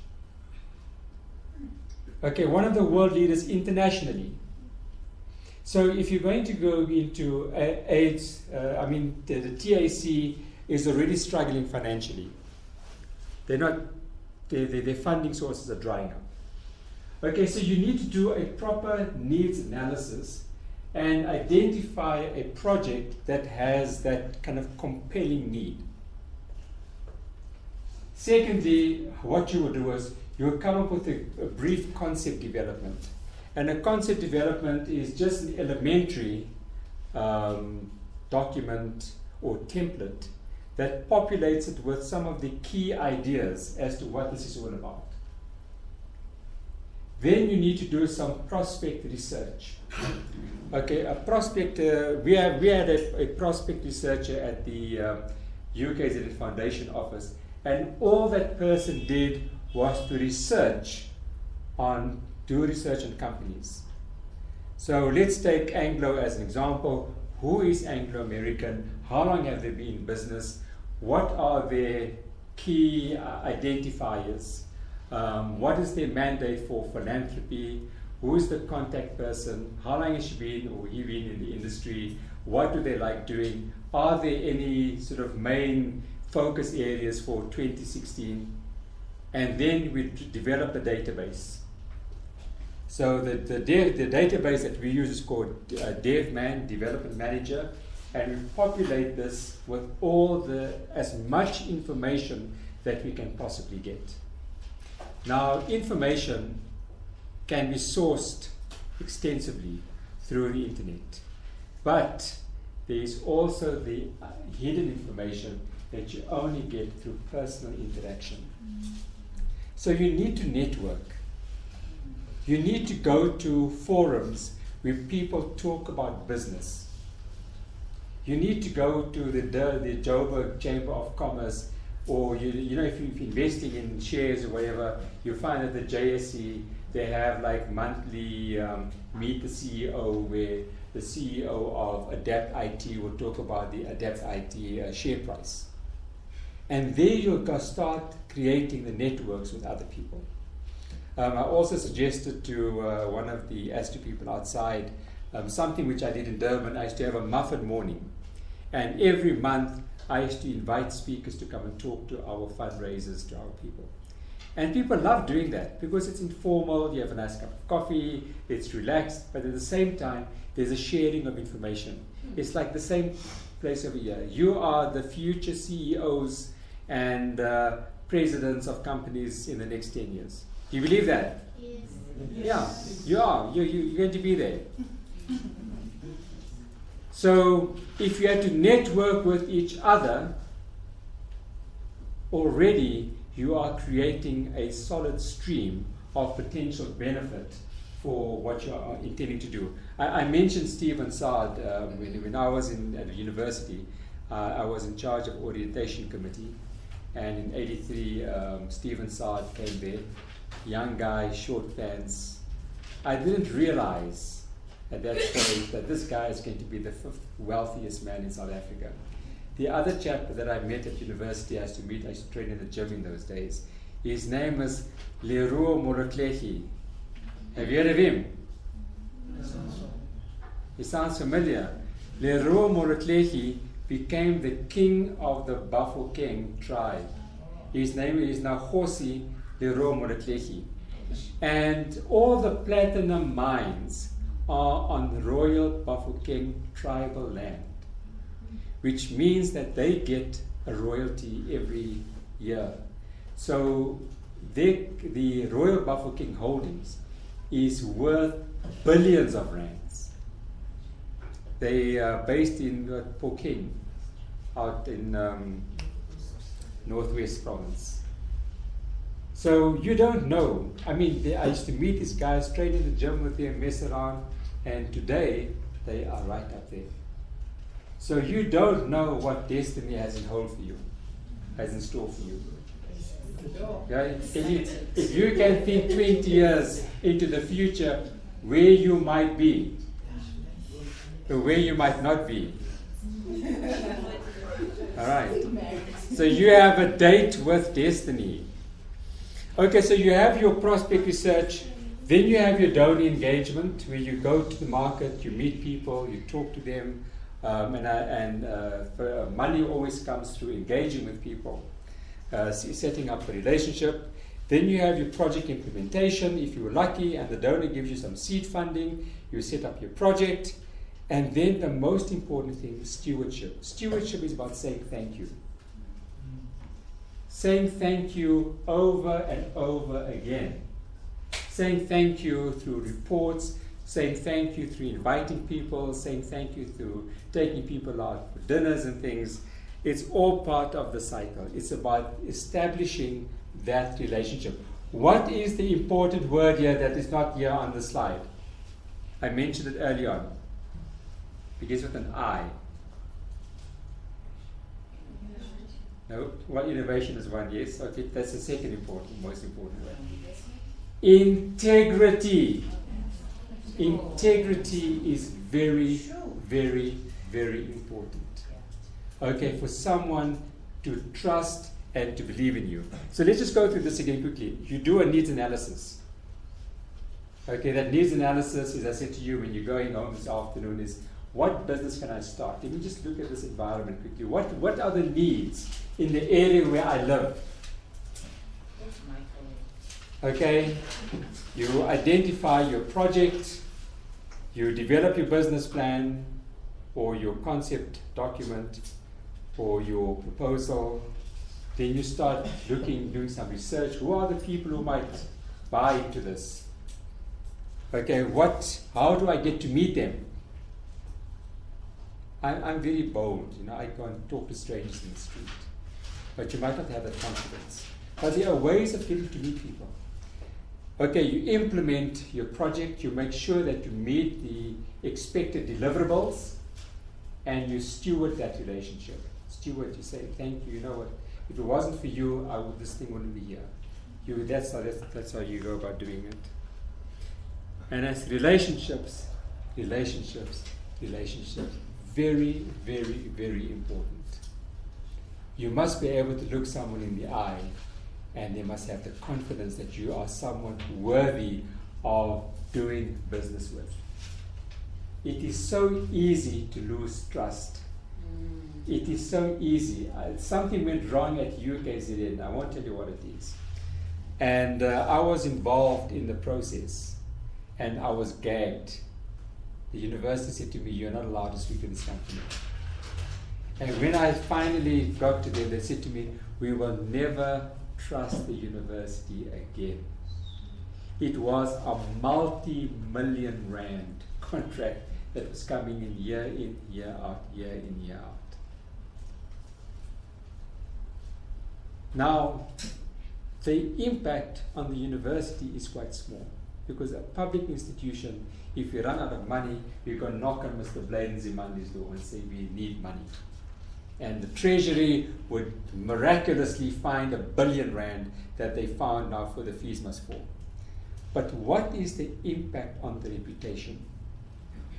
Okay, one of the world leaders internationally. So if you're going to go into AIDS, the TAC is already struggling financially. Their funding sources are drying up. Okay, so you need to do a proper needs analysis and identify a project that has that kind of compelling need. Secondly, what you will do is you will come up with a brief concept development. And a concept development is just an elementary document or template that populates it with some of the key ideas as to what this is all about. Then you need to do some prospect research. Okay, a prospect, we had a prospect researcher at the UKZN Foundation office, and all that person did was to do research on companies. So let's take Anglo as an example. Who is Anglo-American? How long have they been in business? What are their key identifiers? What is their mandate for philanthropy? Who is the contact person? How long has she been or he been in the industry? What do they like doing? Are there any sort of main focus areas for 2016? And then we develop a database. So the database that we use is called DevMan, Development Manager, and we populate this with as much information that we can possibly get. Now, information can be sourced extensively through the internet, but there is also the hidden information that you only get through personal interaction. So you need to network. You need to go to forums where people talk about business. You need to go to the Joburg Chamber of Commerce, or if you're investing in shares or whatever, you find that the JSE, they have like monthly meet the CEO, where the CEO of Adapt IT will talk about the Adapt IT share price. And there you'll start creating the networks with other people. I also suggested to one of the Astro people outside something which I did in Durban. I used to have a muffin morning. And every month I used to invite speakers to come and talk to our fundraisers, to our people. And people love doing that because it's informal, you have a nice cup of coffee, it's relaxed, but at the same time, there's a sharing of information. It's like the same place over here. You are the future CEOs and presidents of companies in the next 10 years. Do you believe that? Yes. Yeah, you are. You're going to be there. So if you had to network with each other, already you are creating a solid stream of potential benefit for what you are intending to do. I mentioned Stephen Saad when I was at the university. I was in charge of orientation committee, and in '83 Stephen Saad came there, young guy, short pants. I didn't realize at that point that this guy is going to be the 5th wealthiest man in South Africa. The other chap that I met at university, I used to train in the gym in those days. His name is Leroy Moroklehi. Have you heard of him? He sounds familiar. Leroy Moroklehi became the king of the Bafokeng tribe. His name is now Kgosi Leroy Moroklehi. And all the platinum mines are on the Royal Bafokeng tribal land, which means that they get a royalty every year. So the Royal Bafokeng Holdings is worth billions of rands. They are based in Pokeng, out in Northwest Province. So you don't know. I mean, I used to meet these guys, train in the gym with them, mess around, and today they are right up there. So you don't know what destiny has in hold for you, has in store for you. Okay? If you can think 20 years into the future, where you might be, or where you might not be. All right. So you have a date with destiny. Okay, so you have your prospect research, then you have your donor engagement, where you go to the market, you meet people, you talk to them, money always comes through engaging with people, setting up a relationship. Then you have your project implementation, if you're lucky, and the donor gives you some seed funding, you set up your project. And then the most important thing is stewardship. Stewardship is about saying thank you. Saying thank you over and over again. Saying thank you through reports, saying thank you through inviting people, saying thank you through taking people out for dinners and things. It's all part of the cycle. It's about establishing that relationship. What is the important word here that is not here on the slide? I mentioned it earlier on. It begins with an I. No? Well, innovation is one, yes. Okay, that's the second important, most important word. Integrity. Integrity is very, very, very important. Okay, for someone to trust and to believe in you. So let's just go through this again quickly. You do a needs analysis. Okay, that needs analysis, as I said to you when you're going home this afternoon, is what business can I start? Let me just look at this environment quickly. What are the needs in the area where I live? Okay, you identify your project, you develop your business plan or your concept document or your proposal. Then you start doing some research. Who are the people who might buy into this? Okay, how do I get to meet them? I'm very bold, I go and talk to strangers in the street. But you might not have that confidence. But there are ways of getting to meet people. Okay, you implement your project, you make sure that you meet the expected deliverables, and you steward that relationship. Steward, you say, thank you, you know what, if it wasn't for you, this thing wouldn't be here. That's how you go about doing it. And as relationships, very, very, very important. You must be able to look someone in the eye, and they must have the confidence that you are someone worthy of doing business with. It is so easy to lose trust. It is so easy. Something went wrong at UKZN. I won't tell you what it is. And I was involved in the process, and I was gagged. The university said to me, you're not allowed to speak to this company. And when I finally got to them, they said to me, we will never trust the university again. It was a multi-million rand contract that was coming in, year out, year in, year out. Now, the impact on the university is quite small, because a public institution, if you run out of money, you can knock on Mr. Bladen Zimandi's door and say, we need money. And the Treasury would miraculously find R1 billion that they found now for the fees must fall. But what is the impact on the reputation?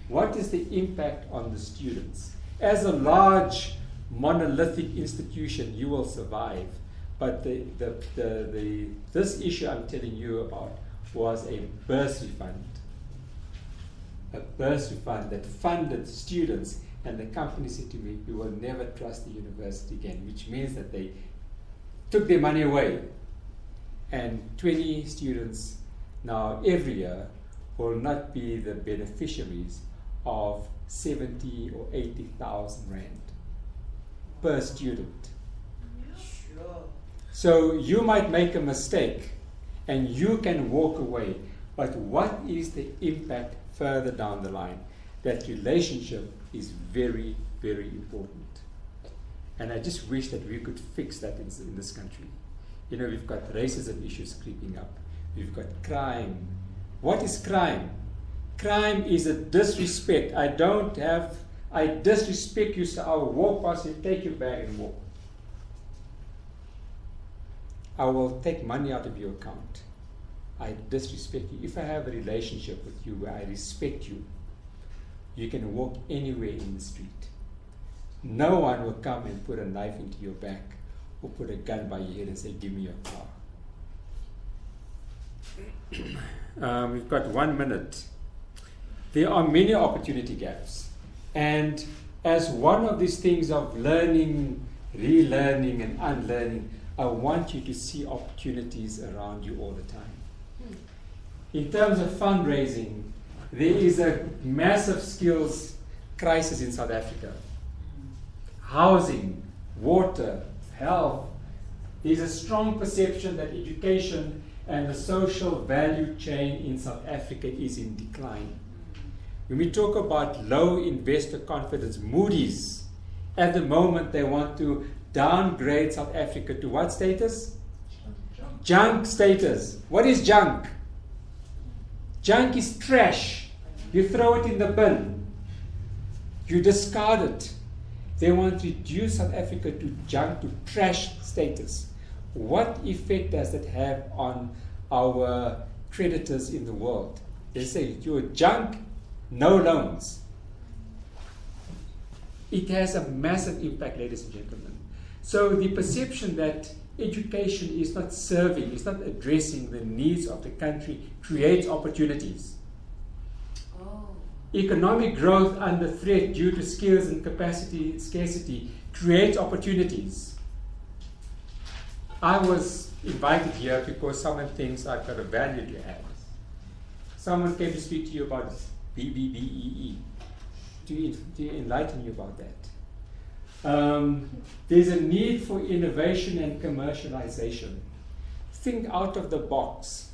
What is the impact on the students? As a large monolithic institution, you will survive. But this issue I'm telling you about was a bursary fund. A bursary fund that funded students, and the company said to me, we will never trust the university again, which means that they took their money away. And 20 students now every year will not be the beneficiaries of 70 or 80,000 rand per student. Sure. So you might make a mistake and you can walk away, but what is the impact further down the line? That relationship is very, very important. And I just wish that we could fix that in this country. You know, we've got racism issues creeping up. We've got crime. What is crime? Crime is a disrespect. I disrespect you, so I'll walk past you, take your bag and walk. I will take money out of your account. I disrespect you. If I have a relationship with you where I respect you, you can walk anywhere in the street. No one will come and put a knife into your back or put a gun by your head and say, give me your car. We've got 1 minute. There are many opportunity gaps. And as one of these things of learning, relearning and unlearning, I want you to see opportunities around you all the time. In terms of fundraising, there is a massive skills crisis in South Africa. Housing, water, health. There's a strong perception that education and the social value chain in South Africa is in decline. When we talk about low investor confidence, Moody's, at the moment they want to downgrade South Africa to what status? Junk status. What is junk? Junk is trash. You throw it in the bin. You discard it. They want to reduce South Africa to junk, to trash status. What effect does that have on our creditors in the world? They say, you're junk, no loans. It has a massive impact, ladies and gentlemen. So the perception that education is not serving, is not addressing the needs of the country, creates opportunities. Economic growth under threat due to skills and capacity scarcity creates opportunities. I was invited here because someone thinks I've got a value to add. Someone came to speak to you about BBBEE, to enlighten you about that. There's a need for innovation and commercialization. Think out of the box.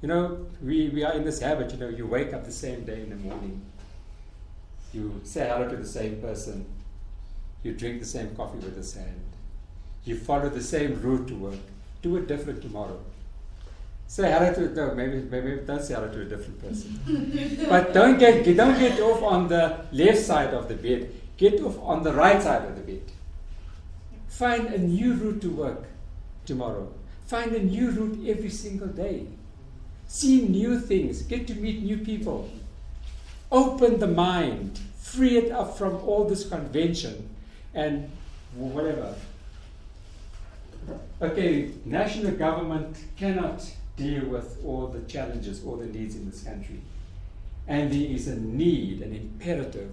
You know, we are in this habit, you know, you wake up the same day in the morning. You say hello to the same person. You drink the same coffee with his hand. You follow the same route to work. Do it different tomorrow. Say hello to, no, maybe don't say hello to a different person. But don't get off on the left side of the bed. Get off on the right side of the bed. Find a new route to work tomorrow. Find a new route every single day. See new things. Get to meet new people. Open the mind. Free it up from all this convention and whatever. Okay, national government cannot deal with all the challenges, all the needs in this country. And there is a need, an imperative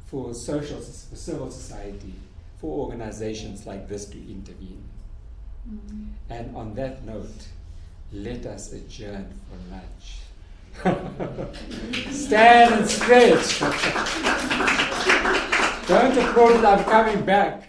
for civil society, for organizations like this to intervene. And on that note, let us adjourn for lunch. Stand and stretch. Don't applaud it, I'm coming back.